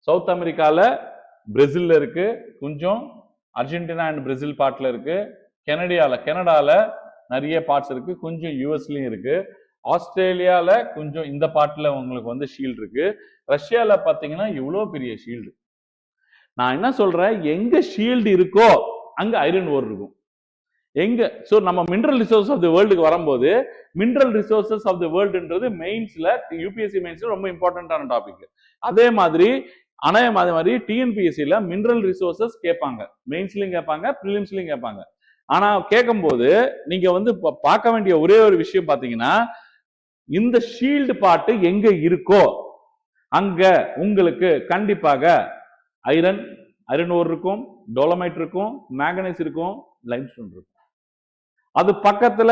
சவுத் அமெரிக்கால பிரேசில்ல இருக்கு, கொஞ்சம் அர்ஜென்டினா அண்ட் பிரேசில் பார்ட்ல இருக்கு. கனடால நிறைய பார்ட்ஸ் இருக்கு, கொஞ்சம் யூஎஸ்லயும் இருக்கு. ஆஸ்திரேலியால கொஞ்சம் இந்த பார்ட்ல உங்களுக்கு வந்து ஷீல்டு இருக்கு. ரஷ்யால பாத்தீங்கன்னா இவ்வளவு பெரிய ஷீல்டு. நான் என்ன சொல்றேன், எங்க ஷீல்டு இருக்கோ அங்க ஐரன் ஓர் இருக்கும். சோ நம்ம மினரல் ரிசோர்ஸ் ஆஃப் தி வேர்ல்டுக்கு வரும்போது, மினரல் ரிசோர்சஸ் ஆஃப் தி வேர்ல்டுன்றது மெயின்ஸ்ல, யூபிஎஸ்சி மெயின்ஸ்ல ரொம்ப இம்பார்ட்டன்டான டாபிக். அதே மாதிரி டிஎன்பிஎஸ்சில மினரல் ரிசோர்சஸ் கேட்பாங்க. மெயின்ஸ்லயும் கேட்பாங்க, பிரிலிம்ஸ்லயும் கேட்பாங்க. ஆனா கேட்கும்போது நீங்க வந்து பார்க்க வேண்டிய ஒரே ஒரு விஷயம் பாத்தீங்கன்னா, இந்த ஷீல்டு பார்ட் எங்க இருக்கோ அங்க உங்களுக்கு கண்டிப்பாக ஐரன் ஓர் இருக்கும், டோலமைட் இருக்கும், மேங்கனீஸ் இருக்கும், லைம்ஸ்டோன் இருக்கும். அது பக்கத்துல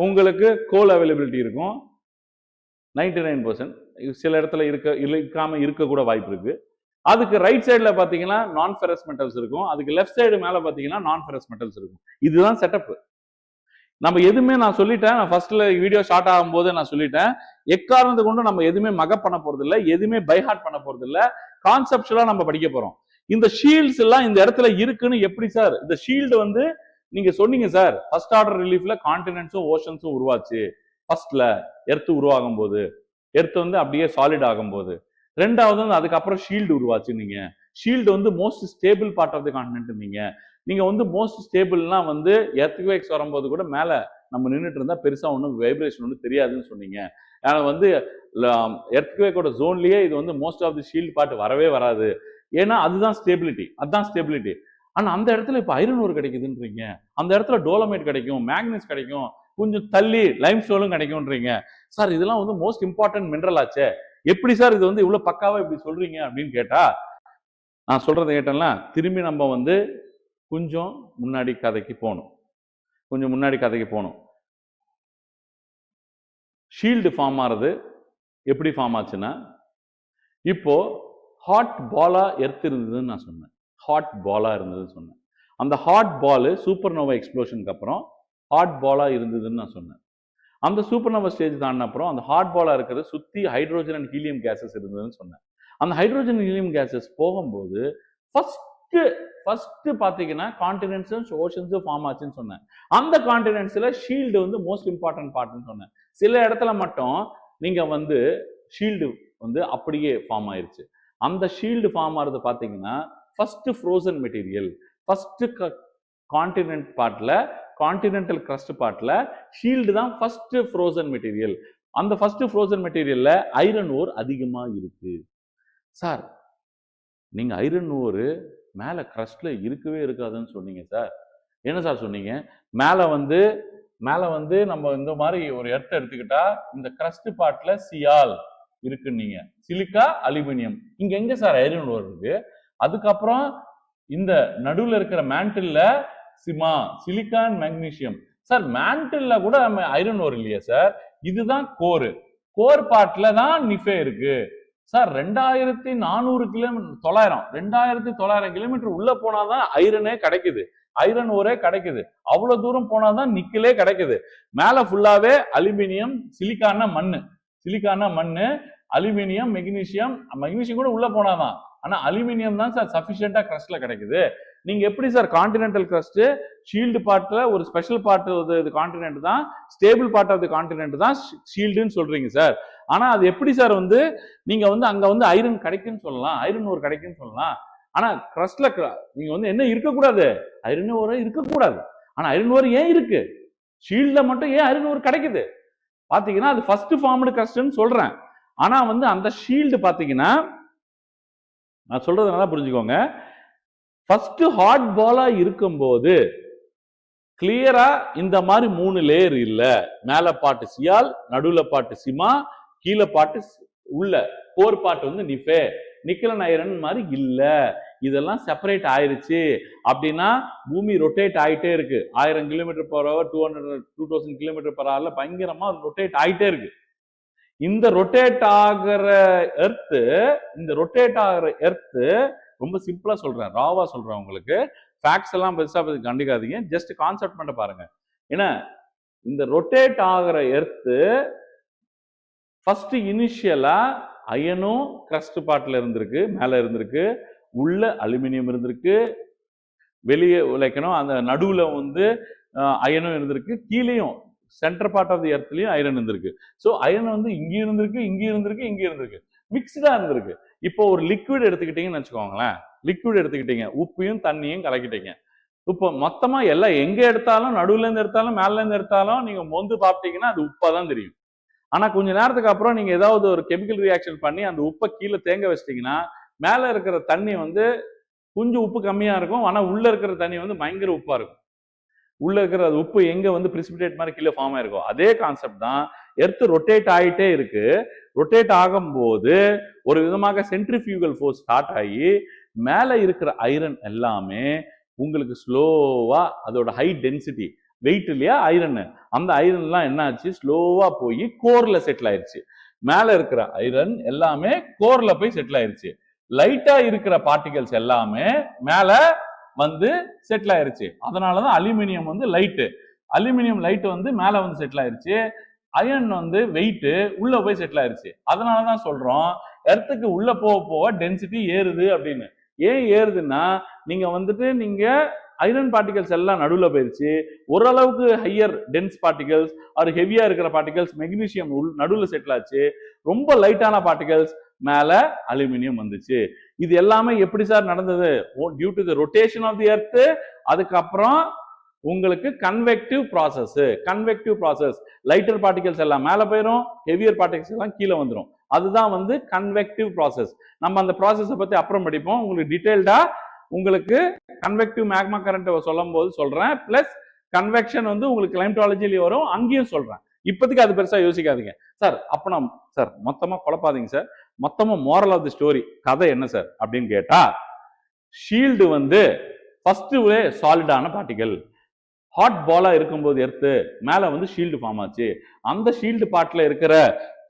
உங்களுக்கு கோல் அவைலபிலிட்டி இருக்கும் 99%. சில இடத்துல இருக்காம இருக்க கூட வாய்ப்பு இருக்கு. அதுக்கு ரைட் சைடுல பாத்தீங்கன்னா நான் ஃபெரஸ் மெட்டல்ஸ் இருக்கும். அதுக்கு லெஃப்ட் சைடு மேல பாத்தீங்கன்னா நான் ஃபெரஸ் மெட்டல்ஸ் இருக்கும். இதுதான் செட்டப். நம்ம எதுவுமே நான் சொல்லிட்டேன், நான் ஃபர்ஸ்ட்ல வீடியோ ஸ்டார்ட் ஆகும்போது நான் சொல்லிட்டேன், எக்காரணத்தை கொண்டு நம்ம எதுவுமே மகப் பண்ண போறது இல்லை, எதுவுமே பைஹார்ட் பண்ண போறது இல்லை, கான்செப்டுவலா நம்ம படிக்க போறோம். இந்த ஷீல்ட்ஸ் எல்லாம் இந்த இடத்துல இருக்குன்னு எப்படி சார்? இந்த ஷீல்டு வந்து நீங்க சொன்னீங்க சார், ஃபர்ஸ்ட் ஆர்டர் ரிலீஃப்ல கான்டினென்ட்ஸும் ஓஷன்ஸும் உருவாச்சு. ஃபர்ஸ்ட்ல எர்த் உருவாகும் போது, எர்த் வந்து அப்படியே சாலிட் ஆகும்போது. ரெண்டாவது வந்து அதுக்கப்புறம் ஷீல்டு உருவாச்சு. நீங்க ஷீல்டு வந்து most stable part of the continent. நீங்க வந்து மோஸ்ட் ஸ்டேபிள்னா வந்து எர்த்குவேக்ஸ் வரும்போது கூட மேல நம்ம நின்றுட்டு இருந்தா பெருசா ஒன்றும் வைப்ரேஷன் ஒன்றும் தெரியாதுன்னு சொன்னீங்க. ஆனா வந்து எர்த்குவேக்கோட ஜோன்லயே இது வந்து most of the shield part வரவே வராது. ஏன்னா அதுதான் ஸ்டேபிலிட்டி. ஆனா அந்த இடத்துல இப்ப ஐரன் ஓர் கிடைக்குதுன்றீங்க, அந்த இடத்துல டோலமைட் கிடைக்கும், மேக்னீஸ் கிடைக்கும், கொஞ்சம் தள்ளி லைம்ஸ்டோனும் கிடைக்கும்ன்றீங்க. சார் இதெல்லாம் வந்து மோஸ்ட் இம்பார்ட்டன்ட் மினரல் ஆச்சே, எப்படி சார் இது வந்து இவ்வளவு பக்காவா இப்படி சொல்றீங்க அப்படின்னு கேட்டா, நான் சொல்றதை கேட்டேன்னா திரும்பி நம்ம வந்து கொஞ்சம் முன்னாடி கதைக்கு போகணும். ஷீல்டு ஃபார்ம் ஆறது எப்படி ஃபார்ம் ஆச்சுன்னா, இப்போ ஹாட் பாலா எர்த் இருந்ததுன்னு நான் சொன்னேன். அந்த ஹாட் பால் சூப்பர் நோவா எக்ஸ்ப்ளோஷனுக்கு அப்புறம் ஹாட் பாலா இருந்ததுன்னு நான் சொன்னேன். அந்த சூப்பர் நோவா ஸ்டேஜ் தாண்டின அப்புறம் அந்த ஹாட் பாலா இருக்கிறது சுத்தி ஹைட்ரோஜன் அண்ட் ஹீலியம் கேசஸ் இருந்ததுன்னு சொன்னேன். அந்த ஹைட்ரோஜன் ஹீலியம் கேசஸ் போகும்போது ஃபர்ஸ்ட் பாத்தீங்கன்னா கான்டினென்ட்ஸும் ஓஷன்ஸும் ஃபார்ம் ஆச்சுன்னு சொன்னேன். அந்த கான்டினென்ட்ஸ்ல ஷீல்டு வந்து மோஸ்ட் இம்பார்ட்டன்ட் பார்ட்னு சொன்னேன். சில இடத்துல மட்டும் நீங்க வந்து ஷீல்டு வந்து அப்படியே ஃபார்ம் ஆயிருச்சு. அந்த ஷீல்டு ஃபார்ம் ஆகிறது பாத்தீங்கன்னா first frozen material. First continent பார்ட்ல, கான்டினென்டல் கிரஸ்ட் பார்ட்ல ஷீல்டு தான் ஃபர்ஸ்ட் ஃப்ரோசன் மெட்டீரியல். அந்த ஃபர்ஸ்ட் ஃப்ரோசன் மெட்டீரியல்ல ஐரன் ஓர் அதிகமா இருக்கு. சார் நீங்க ஐரன் ஓர் மேலே கிரஸ்ட்ல இருக்கவே இருக்காதுன்னு சொன்னீங்க சார். என்ன சார் சொன்னீங்க? மேலே வந்து நம்ம இந்த மாதிரி ஒரு எர்த் எடுத்துக்கிட்டா இந்த கிரஸ்ட் பார்ட்ல சியால் இருக்குன்னீங்க, சிலிக்கா அலுமினியம். இங்க எங்க சார் ஐரன் ஓர் இருக்கு? அதுக்கப்புறம் இந்த நடுவில் இருக்கிற மேண்டில்ல சிலிக்கான் மெக்னீசியம். சார் மேண்டில்ல கூட ஐரன் ஓர் இல்லையா சார்? இதுதான் கோர் பார்ட்ல தான் நிஃபே இருக்கு சார். 2400 கிலோமீட்டர் 2900 கிலோமீட்டர் உள்ள போனாதான் ஐரனே கிடைக்குது, ஐரன் ஓரே கிடைக்குது. அவ்வளவு தூரம் போனாதான் நிக்கலே கிடைக்குது. மேல ஃபுல்லாவே அலுமினியம், சிலிக்கான மண்ணு, அலுமினியம், மெக்னீசியம் கூட உள்ள போனாதான். ஆனா அலுமினியம் தான் சார் சஃபிஷியண்டா கிரஸ்ட்ல கிடைக்குது. நீங்க எப்படி சார் கான்டினென்டல் கிரஸ்ட் ஷீல்டு பார்ட்ல ஒரு ஸ்பெஷல் பார்ட் கான்டினென்ட் தான், stable part of the continent தான் ஷீல்டுன்னு சொல்றீங்க சார். ஆனா அது எப்படி சார் நீங்க அங்க ஐரன் கிடைக்குன்னு சொல்லலாம், ஐரன் ஓர் கிடைக்குன்னு சொல்லலாம். ஆனா கிரஸ்ட்ல நீங்க என்ன இருக்கக்கூடாது? ஐரன் ஓர் இருக்கக்கூடாது. ஆனா ஐரன் ஓர் ஏன் இருக்கு? ஷீல்ட்ல மட்டும் ஏன் ஐரன் ஓர் கிடைக்குது? பாத்தீங்கன்னா அது ஃபர்ஸ்ட் ஃபார்ம்டு கிரஸ்ட்னு சொல்றேன். ஆனா அந்த ஷீல்டு பாத்தீங்கன்னா, நான் சொல்றது நல்லா புரிஞ்சுக்கோங்க. ஃபர்ஸ்ட் ஹாட் பாலா இருக்கும்போது கிளியரா இந்த மாதிரி 3 லேயர் இல்ல. மேல பாட்டு சியால், நடுவுல பாட்டு சிமா, கீழே பாட்டு உள்ள கோர் பாட்டு நிஃபே, நிக்கல் ஐரன் மாதிரி இல்ல. இதெல்லாம் செப்பரேட் ஆயிருச்சு. அப்படின்னா பூமி ரொட்டேட் ஆயிட்டே இருக்கு. 1000 kilometre per hour, 2000 kilometre per ஹவர்ல பயங்கரமா ரொட்டேட் ஆயிட்டே இருக்கு. இந்த ரொட்டேட் ஆகிற எர்த் ரொம்ப சிம்பிளா சொல்றேன், ராவா சொல்றேன் உங்களுக்கு. ஃபேக்ட்ஸ் எல்லாம் பெருசா கண்டுக்காதீங்க, ஜஸ்ட் கான்செப்ட் மட்டும் பாருங்க. ஏன்னா இந்த ரொட்டேட் ஆகிற எர்த் ஃபர்ஸ்ட் இனிஷியலா அயனும் கிரஸ்ட் பார்ட்ல இருந்திருக்கு, மேல இருந்திருக்கு, உள்ள அலுமினியம் இருந்திருக்கு, வெளியே உழைக்கணும் அந்த நடுவுல அயனும் இருந்திருக்கு, கீழேயும் சென்டர் பார்ட் ஆஃப் தி எர்த்லயும் ஐரன் இருந்திருக்கு. ஸோ ஐரன் இங்க இருந்திருக்கு, மிக்ஸ்டா இருந்திருக்கு. இப்போ ஒரு லிக்விட் எடுத்துக்கிட்டீங்கன்னு வச்சுக்கோங்களேன், உப்பையும் தண்ணியும் கலக்கிட்டீங்க. இப்போ மொத்தமா எல்லாம் எங்க எடுத்தாலும், நடுவுல இருந்து எடுத்தாலும், மேல இருந்து எடுத்தாலும் நீங்க மொந்து பாத்தீங்கன்னா அது உப்பா தான் தெரியும். ஆனா கொஞ்ச நேரத்துக்கு அப்புறம் நீங்க ஏதாவது ஒரு கெமிக்கல் ரியாக்ஷன் பண்ணி அந்த உப்பை கீழே தேங்க வச்சிட்டீங்கன்னா, மேல இருக்கிற தண்ணி கொஞ்சம் உப்பு கம்மியா இருக்கும், ஆனா உள்ள இருக்கிற தண்ணி பயங்கர உப்பா இருக்கும். உள்ள இருக்கிற உப்பு எங்க பிரிசிபிடேட் மாதிரி கீழே ஃபார்ம் ஆயிருக்கும். அதே கான்செப்ட் தான். எர்த் ரொட்டேட் ஆயிட்டே இருக்கு. ரொட்டேட் ஆகும்போது ஒரு விதமாக சென்ட்ரிஃபியூகல் ஃபோர்ஸ் ஸ்டார்ட் ஆகி மேல இருக்கிற ஐரன் எல்லாமே உங்களுக்கு ஸ்லோவா, அதோட ஹை டென்சிட்டி வெயிட் இல்லையா ஐரன், அந்த ஐரன் எல்லாம் என்ன ஆச்சு, ஸ்லோவா போய் கோர்ல செட்டில் ஆயிருச்சு. மேல இருக்கிற ஐரன் எல்லாமே கோர்ல போய் செட்டில் ஆயிருச்சு. லைட்டா இருக்கிற பார்ட்டிகல்ஸ் எல்லாமே மேல செட்டில் ஆயிருச்சு. அதனாலதான் அலுமினியம் லைட்டு, அலுமினியம் லைட் மேல செட்டில் ஆயிருச்சு. அயன் வெயிட் உள்ள போய் செட்டில் ஆயிருச்சு. அதனாலதான் சொல்றோம் எர்த்துக்கு உள்ள போக போக டென்சிட்டி ஏறுது அப்படின்னு. ஏன் ஏறுதுன்னா நீங்க ஐரன் பார்ட்டிகல்ஸ் எல்லாம் நடுவுல போயிருச்சு. ஓரளவுக்கு ஹையர் டென்ஸ் பார்ட்டிகல்ஸ் ஒரு ஹெவியா இருக்கிற பார்ட்டிகல்ஸ் மெக்னீசியம் நடுவுல செட்டில் ஆச்சு. ரொம்ப லைட்டான பார்ட்டிகல்ஸ் மேல அலுமினியம் வந்துச்சு. இது எல்லாமே எப்படி சார் நடந்தது? Due to the rotation of the earth. அதுக்கப்புறம் உங்களுக்கு கன்வெக்டிவ் ப்ராசஸ், லைட்டர் பார்ட்டிகல்ஸ் எல்லாம் மேல போயிடும், ஹெவியர் பார்ட்டிகல்ஸ் எல்லாம் கீழே வந்துடும். அதுதான் கன்வெக்டிவ் ப்ராசஸ். நம்ம அந்த ப்ராசஸை பத்தி அப்புறம் படிப்போம். உங்களுக்கு டீடைல்டா உங்களுக்கு கன்வெக்டிவ் மேக்மா கரண்ட் சொல்லும் போது சொல்றேன். பிளஸ் கன்வெக்ஷன் உங்களுக்கு கிளைமட்டாலஜிலேயே வரும், அங்கேயும் சொல்றேன். இப்போதைக்கு அது பெருசா யோசிக்காதீங்க சார். அப்ப நான் சார் மொத்தமா குழப்பாதீங்க சார். மொத்தமா மோரல் ஆஃப் தி ஸ்டோரி கதை என்ன சார் அப்படின்னு கேட்டா, ஷீல்டு ஃபர்ஸ்ட் சாலிடான பார்ட்டிகல். ஹாட் பாலா இருக்கும்போது எர்த்து மேல ஷீல்டு ஃபார்ம் ஆச்சு. அந்த ஷீல்டு பார்ட்ல இருக்கிற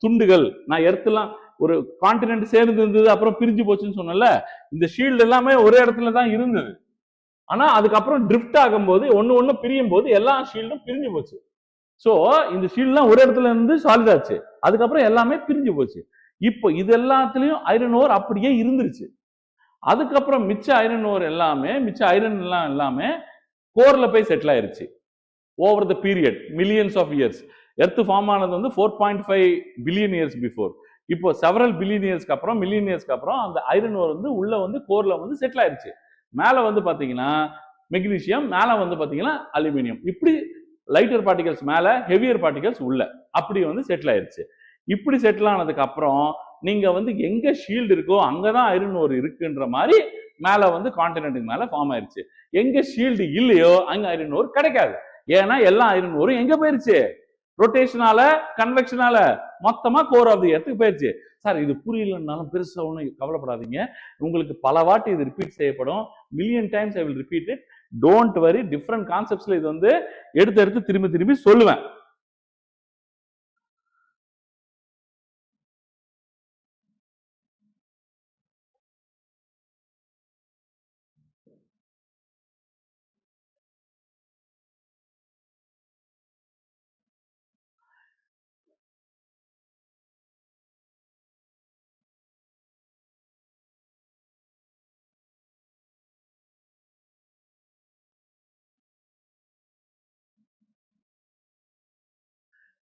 துண்டுகள், நான் எர்த்துலாம் ஒரு கான்டினென்ட் சேர்ந்து இருந்தது, அப்புறம் பிரிஞ்சு போச்சுன்னு சொன்னல, இந்த ஷீல்டு எல்லாமே ஒரே இடத்துல தான் இருந்தது. ஆனா அதுக்கப்புறம் ட்ரிஃப்ட் ஆகும்போது ஒண்ணு பிரியும் போது எல்லா ஷீல்டும் பிரிஞ்சு போச்சு. சோ இந்த ஷீல்ட்லாம் ஒரு இடத்துல இருந்து சாலிட் ஆச்சு, அதுக்கப்புறம் எல்லாமே பிரிஞ்சு போச்சு. இப்போ இது எல்லாத்துலயும் ஐரன் ஓர் அப்படியே இருந்துருச்சு. அதுக்கப்புறம் மிச்ச ஐரன் எல்லாமே கோர்ல போய் செட்டில் ஆயிருச்சு. Over the period millions of years. Earth form ஆனது 4.5 பில்லியன் இயர்ஸ் பிஃபோர். இப்போ செவரல் பில்லியன் இயர்ஸ்க்கு அப்புறம், மில்லியன் இயர்ஸ்க்கு அப்புறம் அந்த ஐரன் ஓர் உள்ள கோர்ல செட்டில் ஆயிருச்சு. மேல பாத்தீங்கன்னா மெக்னீசியம், மேல பாத்தீங்கன்னா அலுமினியம். இப்படி லைட்டர் பார்ட்டிகல்ஸ் மேல, ஹெவியர் பார்ட்டிகல்ஸ் உள்ள, அப்படி செட்டில் ஆயிருச்சு. இப்படி செட்டில் ஆனதுக்கு அப்புறம் நீங்க எங்க ஷீல்டு இருக்கோ அங்கதான் ஐரன் ஓர் இருக்குன்ற மாதிரி மேல வந்து கான்டினென்ட்டுக்கு மேல ஃபார்ம் ஆயிருச்சு. எங்க ஷீல்டு இல்லையோ அங்க ஐரன் ஓர் கிடைக்காது. ஏன்னா எல்லா ஐரன் ஓரும் எங்க போயிருச்சு, ரொட்டேஷனால கன்வெக்ஷனால மொத்தமா கோர் ஆஃப் தி எர்த்துக்கு போயிருச்சு. சார் இது புரியலன்னாலும் பெருசா ஒன்றும் கவலைப்படாதீங்க, உங்களுக்கு பல வாட்டி இது ரிப்பீட் செய்யப்படும். Million times I will repeat it. Don't worry, different கான்செப்ட்ஸ்ல இது வந்து எடுத்து திரும்பி திரும்பி சொல்லுவேன்.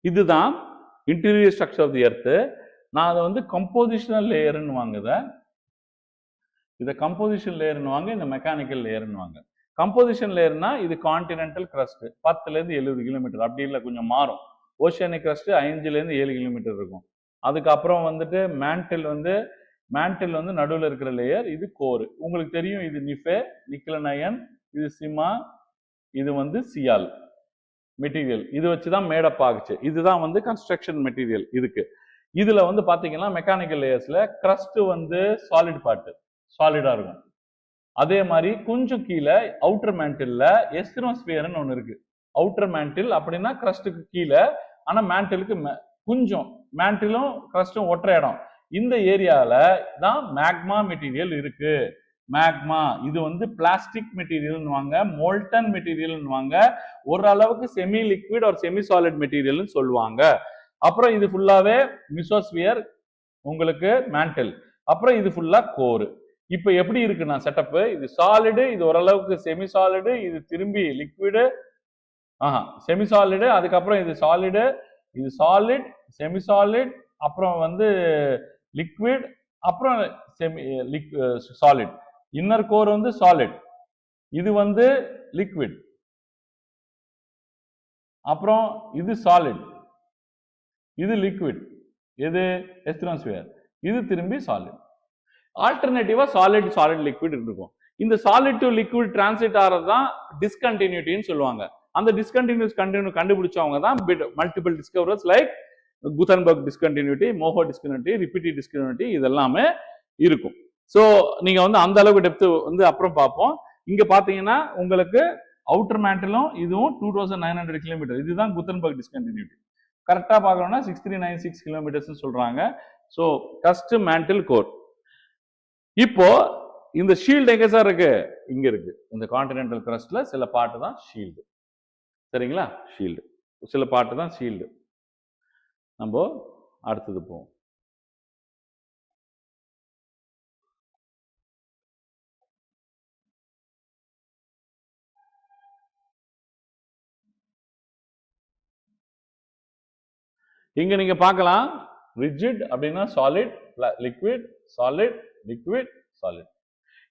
இதுதான் interior structure of the earth. நான் அதை வந்து கம்போசிஷனல் லேயர்னு வாங்குத, இதை கம்போசிஷன் லேயர்னு வாங்க, இந்த மெக்கானிக்கல் லேயர்னு வாங்க. கம்போசிஷன் லேயர்னா இது கான்டினென்டல் கிரஸ்ட் 10லேருந்து 70 கிலோமீட்டர், அப்படி இல்லை கொஞ்சம் மாறும். ஓஷியானிக் கிரஸ்ட் 5லேருந்து 7 கிலோமீட்டர் இருக்கும். அதுக்கப்புறம் வந்துட்டு மேண்டில் வந்து நடுவில் இருக்கிற லேயர், இது கோர். உங்களுக்கு தெரியும், இது நிஃபே, நிக்கலன் அயன், இது சிமா, இது வந்து சியால் மெட்டீரியல். இது வச்சுதான் மேடப் ஆகுச்சு. இதுதான் வந்து கன்ஸ்ட்ரக்ஷன் மெட்டீரியல். இதுல வந்து பாத்தீங்கன்னா மெக்கானிக்கல் லேயர்ஸ்ல கிரஸ்ட் வந்து சாலிட் பார்ட், சாலிடா இருக்கும். அதே மாதிரி கொஞ்சம் கீழே அவுட்டர் மேண்டில்ல எஸ்திரோஸ்பியர்னு ஒண்ணு இருக்கு. அவுட்டர் மேண்டில் அப்படின்னா கிரஸ்டுக்கு கீழே, ஆனா மேண்டிலுக்கு கொஞ்சம், மேண்டிலும் கிரஸ்டும் ஒற்ற இடம். இந்த ஏரியால தான் மேக்மா மெட்டீரியல் இருக்கு. மேக்மா இது வந்து பிளாஸ்டிக் மெட்டீரியல்னு வாங்க, மோல்டன் மெட்டீரியல்னு வாங்க, ஓரளவுக்கு செமி லிக்விட் ஒரு செமி சாலிட் மெட்டீரியல்னு சொல்லுவாங்க. அப்புறம் இது ஃபுல்லாவே மிசோஸ்பியர், உங்களுக்கு மேண்டில். அப்புறம் இது ஃபுல்லா கோர். இப்ப எப்படி இருக்குன்னா செட்டப், இது சாலிடு, இது ஓரளவுக்கு செமி சாலிடு, இது திரும்பி லிக்விடு, செமி சாலிடு, அதுக்கப்புறம் இது சாலிடு, இது சாலிட், செமி சாலிட், அப்புறம் வந்து லிக்விட், அப்புறம் செமி சாலிட். இன்னர் கோர் வந்து சாலிட், இது வந்து லிக்விட், அப்புறம் இது சாலிட், இது லிக்விட், இது எஸ்திரோஸ்பியர், இது திரும்பி சாலிட். ஆல்டர்னேட்டிவா சாலிட் சாலிட் லிக்விட் இருக்கும். இந்த சாலிட் டு லிக்விட் டிரான்சிட் ஆகிறது தான் டிஸ்கண்டினியூட்டின்னு சொல்லுவாங்க. அந்த டிஸ்கண்டினியூஸ் கண்டுபிடிச்சவங்க தான் multiple discoverers like Gutenberg discontinuity, Moho discontinuity, Repetti discontinuity, இதெல்லாமே இருக்கும். ஸோ நீங்க வந்து அந்த அளவுக்கு டெப்த் வந்து அப்புறம் பார்ப்போம். இங்க பாத்தீங்கன்னா உங்களுக்கு அவுட்டர் மேண்டிலும் இதுவும் 2900 கிலோமீட்டர், இதுதான் குத்தன்பர்க் டிஸ்கண்டினியூட்டி. கரெக்டா பார்க்கணும்னா 6396 கிலோமீட்டர்ஸ் சொல்றாங்க. So crust mantle core. இப்போ இந்த ஷீல்டு எங்க சார் இருக்கு? இங்க இருக்கு. இந்த கான்டினென்டல் கிரஸ்ட்ல சில பார்ட் தான் ஷீல்டு. சரிங்களா? ஷீல்டு சில பார்ட் தான் ஷீல்டு. நம்ம அடுத்தது போவோம். இங்க நீங்க பார்க்கலாம், ரிஜிட் அப்படின்னா solid, liquid, solid, liquid, solid.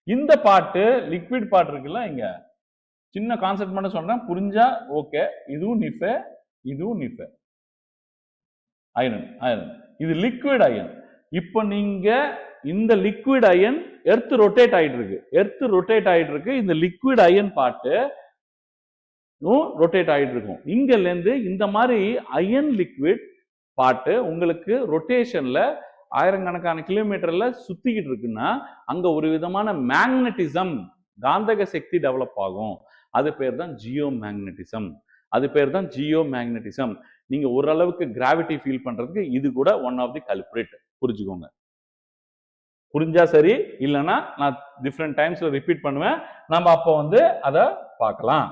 இந்த பார்ட் லிக்விட் பார்ட் இருக்குல்ல, இங்க சின்ன கான்செப்ட் மட்டும் சொல்றேன், புரிஞ்சா ஓகே. இதுவும் நிஃபே, இதுவும் நிஃபே. அயன் இது லிக்விட் அயன். இப்போ நீங்க இந்த லிக்விட் அயன் எர்த் ரொட்டேட் ஆயிட்டு இருக்கு. இந்த லிக்விட் அயன் பார்ட் ரொட்டேட் ஆயிட்டு இருக்கும். இங்கல இருந்து இந்த மாதிரி அயன் லிக்விட் பார்ட் உங்களுக்கு ரொட்டேஷன்ல ஆயிரக்கணக்கான கிலோமீட்டர்ல சுத்திக்கிட்டு இருக்குன்னா அங்க ஒரு விதமான மேக்னட்டிசம், காந்தக சக்தி டெவலப் ஆகும். அது பேர் தான் ஜியோ மேக்னட்டிசம். நீங்க ஓரளவுக்கு கிராவிட்டி ஃபீல் பண்றதுக்கு இது கூட ஒன் ஆஃப் தி கல்பிரிட். புரிஞ்சுக்கோங்க. புரிஞ்சா சரி, இல்லைன்னா நான் டிஃப்ரெண்ட் டைம்ஸ்ல ரிப்பீட் பண்ணுவேன். நம்ம அப்போ வந்து அதை பார்க்கலாம்.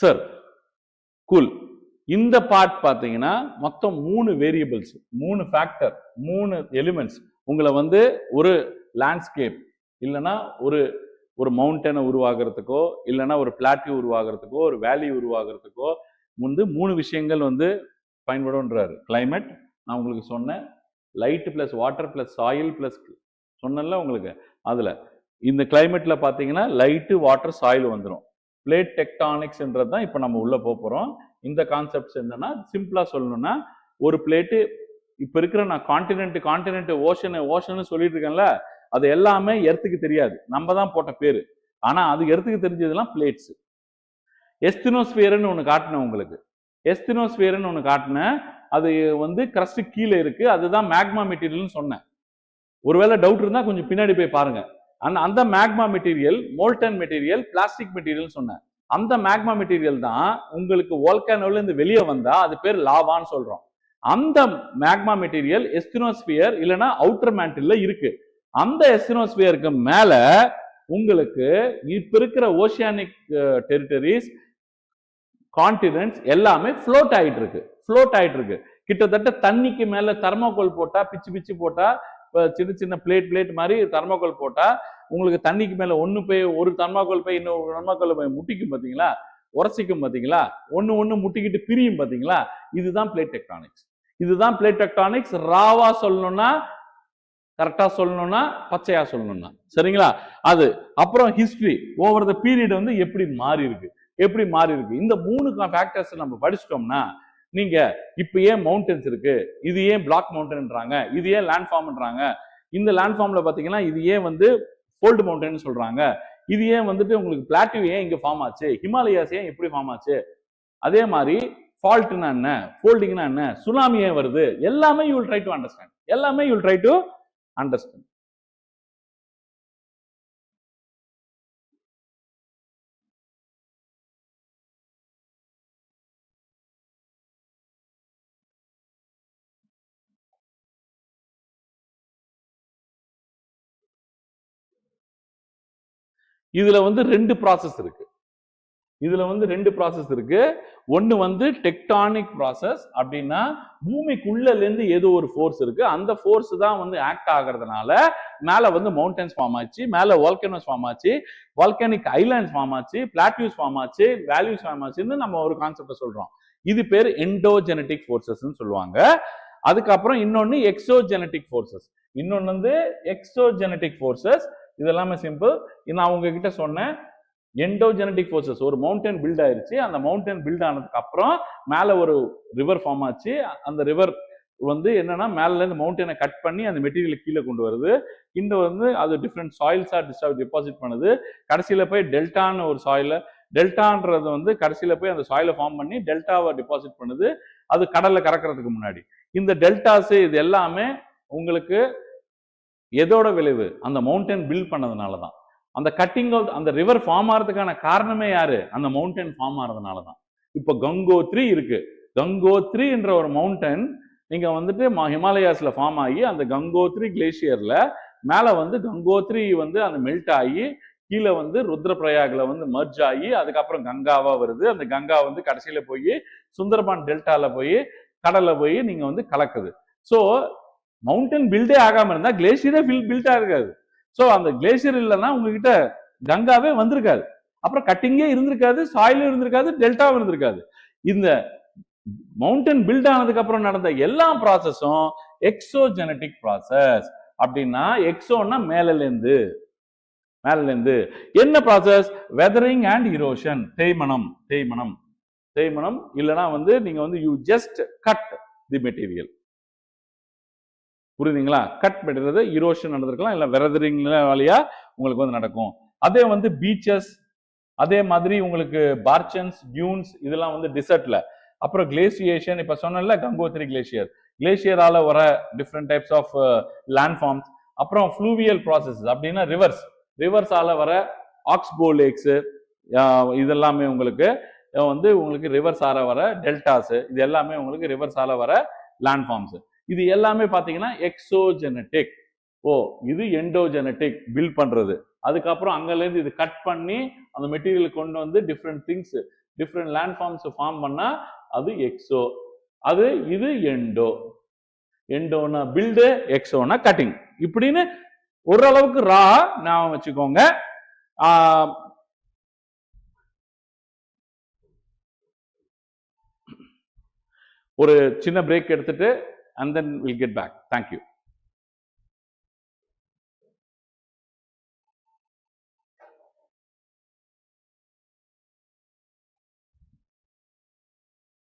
Sir cool. இந்த பார்ட் பாத்தீங்கன்னா மொத்தம் 3 வேரியபிள்ஸ், 3 ஃபேக்டர், 3 எலிமெண்ட்ஸ் உங்களை வந்து ஒரு லேண்ட்ஸ்கேப் இல்லைன்னா ஒரு மவுண்டனை உருவாகிறதுக்கோ, இல்லைன்னா ஒரு பிளாட்டியூ உருவாகிறதுக்கோ, ஒரு வேலி உருவாகிறதுக்கோ வந்து 3 விஷயங்கள் வந்து பயன்படும்ன்றாரு. கிளைமேட் நான் உங்களுக்கு சொன்னேன், light plus water plus soil plus சொன்னல உங்களுக்கு, அதுல இந்த கிளைமேட்ல பாத்தீங்கன்னா லைட்டு வாட்டர் சாயில் வந்துடும். பிளேட் டெக்டானிக்ஸ்ன்றது தான் இப்போ நம்ம உள்ள போறோம். இந்த கான்செப்ட்ஸ் என்னன்னா சிம்பிளா சொல்லணும்னா ஒரு பிளேட்டு இப்ப இருக்கிற நான் கான்டினென்ட் ஓஷன் சொல்லிட்டு இருக்கேன்ல, அது எல்லாமே எர்த்துக்கு தெரியாது, நம்ம தான் போட்ட பேரு. ஆனா அது எர்த்துக்கு தெரிஞ்சதெல்லாம் பிளேட்ஸ். எஸ்தினோஸ்பியர்னு ஒன்று காட்டினேன் உங்களுக்கு. எஸ்தினோஸ்பியர்னு ஒன்று காட்டினேன். அது வந்து கிரஸ்ட் கீழே இருக்கு, அதுதான் மேக்மா மெட்டீரியல்னு சொன்னேன். ஒருவேளை டவுட் இருந்தா கொஞ்சம் பின்னாடி போய் பாருங்க. அந்த magma material molten material plastic material சொன்னேன். அந்த மேக்மா மெட்டீரியல் தான் உங்களுக்கு வோல்கானோல இருந்து வெளியே வந்தா அது பேர் லாவான்னு சொல்றோம். அந்த மேக்மா மெட்டீரியல் எஸ்தினோஸ்பியர் இல்லைன்னா அவுட்டர் மேண்டில்ல இருக்கு. அந்த எஸ்தினோஸ்பியருக்கு மேல உங்களுக்கு இப்ப இருக்கிற ஓசியானிக் டெரிட்டரிஸ் கான்டினென்ட்ஸ் எல்லாமே ஃப்ளோட் ஆயிட்டு இருக்கு. கிட்டத்தட்ட தண்ணிக்கு மேல தெர்மோகோல் போட்டா பிச்சு போட்டா சின்ன சின்ன பிளேட் மாதிரி தெர்மோகோல் போட்டா உங்களுக்கு தண்ணிக்கு மேல ஒரு தெர்மோகோல் போய் இன்னொரு தெர்மோகோல் போய் முட்டிக்கும் பாத்தீங்களா, உரசிக்கும் பாத்தீங்களா, ஒண்ணு முட்டிக்கிட்டு பிரியும் பாத்தீங்களா, இதுதான் பிளேட் டெக்டானிக்ஸ். இதுதான் பிளேட் டெக்டானிக்ஸ். ராவா சொல்லணும்னா, கரெக்டா சொல்லணும்னா, பச்சையா சொல்லணும்னா, சரிங்களா? அது அப்புறம் ஹிஸ்டரி ஓவர் த பீரியட் வந்து எப்படி மாறி இருக்கு. இந்த 3 ஃபேக்டர்ஸ் நம்ம படிச்சிட்டோம்னா நீங்க இப்ப ஏன் மவுண்டன்ஸ் இருக்கு, இது ஏன் பிளாக் மவுண்டன்ன்றாங்க, இது ஏன் லேண்ட் ஃபார்ம்ன்றாங்க, இந்த லேண்ட் ஃபார்ம்ல பாத்தீங்கன்னா இது ஏன் வந்து ஃபோல்டு மவுண்டன் சொல்றாங்க, இது ஏன் வந்துட்டு உங்களுக்கு பிளாட்டிவ் ஏன் இங்க ஃபார்ம் ஆச்சு, ஹிமாலயாஸ் ஏன் எப்படி ஃபார்ம் ஆச்சு, அதே மாதிரி ஃபால்ட்னா என்ன, ஃபோல்டிங்னா என்ன, சுனாமி ஏன் வருது, எல்லாமே you will try to understand. இதுல வந்து ரெண்டு ப்ராசஸ் இருக்கு. ஒன்னு வந்து டெக்டானிக் ப்ராசஸ். அப்படின்னா பூமிக்குள்ள இருந்து ஏதோ ஒரு ஃபோர்ஸ் இருக்கு, அந்த ஃபோர்ஸ் தான் வந்து ஆக்ட் ஆகிறதுனால மேல வந்து மவுண்டன்ஸ் ஃபார்ம் ஆச்சு, மேல வால்கனோஸ் ஃபார்ம் ஆச்சு, வால்கானிக் ஐலாண்ட்ஸ் ஃபார்ம் ஆச்சு, பிளாட்டியூஸ் ஃபார்ம் ஆச்சு, வேல்யூஸ் ஃபார்ம் ஆச்சுன்னு நம்ம ஒரு கான்செப்ட சொல்றோம். இது பேர் எண்டோஜெனடிக் ஃபோர்சஸ் சொல்லுவாங்க. அதுக்கப்புறம் இன்னொன்னு எக்ஸோஜெனடிக் ஃபோர்சஸ். இன்னொன்னு வந்து எக்ஸோஜெனடிக் ஃபோர்சஸ். இதெல்லாமே சிம்பிள். நான் உங்ககிட்ட சொன்னேன் எண்டோஜெனடிக் ஃபோர்சஸ். ஒரு மவுண்டன் பில்ட் ஆயிருச்சு, அந்த மவுண்டன் பில்ட் ஆனதுக்கு அப்புறம் மேல ஒரு ரிவர் ஃபார்ம் ஆச்சு. அந்த ரிவர் வந்து என்னன்னா மேல இருந்து மவுண்டனை கட் பண்ணி அந்த மெட்டீரியல் கீழே கொண்டு வருது. இந்த வந்து அது டிஃப்ரெண்ட் சாயில்ஸா டெபாசிட் பண்ணுது. கடைசியில போய் டெல்டான்னு ஒரு சாயில, டெல்டான்றது வந்து கடைசியில போய் அந்த சாயில ஃபார்ம் பண்ணி டெல்டாவை டெபாசிட் பண்ணுது, அது கடல்ல கறக்கிறதுக்கு முன்னாடி. இந்த டெல்டாஸ் இது எல்லாமே உங்களுக்கு எதோட விளைவு, அந்த மவுண்டன் பில்ட் பண்ணதுனால தான். அந்த கட்டிங் அந்த ரிவர் ஃபார்ம் ஆகிறதுக்கான காரணமே யாரு, அந்த மவுண்டன் ஃபார்ம் ஆகிறதுனால தான். இப்போ கங்கோத்ரி இருக்கு. கங்கோத்ரி என்ற ஒரு மவுண்டன் நீங்க வந்துட்டு ஹிமாலயாஸ்ல ஃபார்ம் ஆகி அந்த கங்கோத்ரி கிளேசியர்ல மேல வந்து கங்கோத்ரி வந்து அந்த மெல்ட் ஆகி கீழே வந்து ருத்ரபிரயாக்ல வந்து மர்ஜ் ஆகி அதுக்கப்புறம் கங்காவா வருது. அந்த கங்கா வந்து கடைசியில போய் சுந்தரபான் டெல்டால போய் கடல்ல போய் நீங்க வந்து கலக்குது. ஸோ மவுண்டன் பில்டே ஆகாம இருந்தா கிளேசியரே பில்ட் ஆகாது. சோ அந்த கிளேசியர் இல்லைன்னா உங்ககிட்ட கங்காவே வந்திருக்காது, அப்புறம் கட்டிங்கே இருந்திருக்காது, சாயிலும் இருந்திருக்காது, டெல்டாவும் இருந்திருக்காது. இந்த மவுண்டன் பில்ட் ஆனதுக்கு அப்புறம் நடந்த எல்லா ப்ராசஸும் எக்ஸோஜெனடிக் ப்ராசஸ். அப்படின்னா எக்ஸோன்னா மேல இருந்து என்ன ப்ராசஸ், வெதரிங் அண்ட் இரோஷன், தேய்மனம் இல்லைன்னா வந்து நீங்க வந்து you just cut the material. புரியுதுங்களா? கட் பண்ணுறது இரோஷன் நடந்திருக்கலாம், இல்லை வெதரிங் வழியா உங்களுக்கு வந்து நடக்கும். அதே வந்து பீச்சஸ், அதே மாதிரி உங்களுக்கு பார்ச்சன்ஸ், டியூன்ஸ் இதெல்லாம் வந்து டிசர்ட்ல. அப்புறம் கிளேசியேஷன், இப்ப சொன்னல கங்கோத்ரி கிளேசியரால வர different types of land forms. அப்புறம் ஃப்ளூவியல் ப்ராசஸ் அப்படின்னா ரிவர்ஸால வர ஆக்ஸ்போ லேக்ஸ், இதெல்லாமே உங்களுக்கு ரிவர்ஸ் ஆல வர டெல்டாஸ், இது எல்லாமே உங்களுக்கு ரிவர்ஸ் ஆல வர லேண்ட் ஃபார்ம்ஸ். இது எல்லாமே பாத்தீங்கன்னா எக்ஸோஜெனடிக். இது எண்டோஜெனடிக் பில்ட் பண்றது. அதுக்கப்புறம் அங்கல இருந்து இது கட் பண்ணி அந்த மெட்டீரியல் கொண்டு வந்து different things, different land forms form பண்ணா அது எக்ஸோ. இது எண்டோனா பில்டு, எக்ஸோனா கட்டிங். இப்படின்னு ஓரளவுக்கு ரா ஞாபகம் வச்சுக்கோங்க. ஒரு சின்ன பிரேக் எடுத்துட்டு and then we'll get back. Thank you.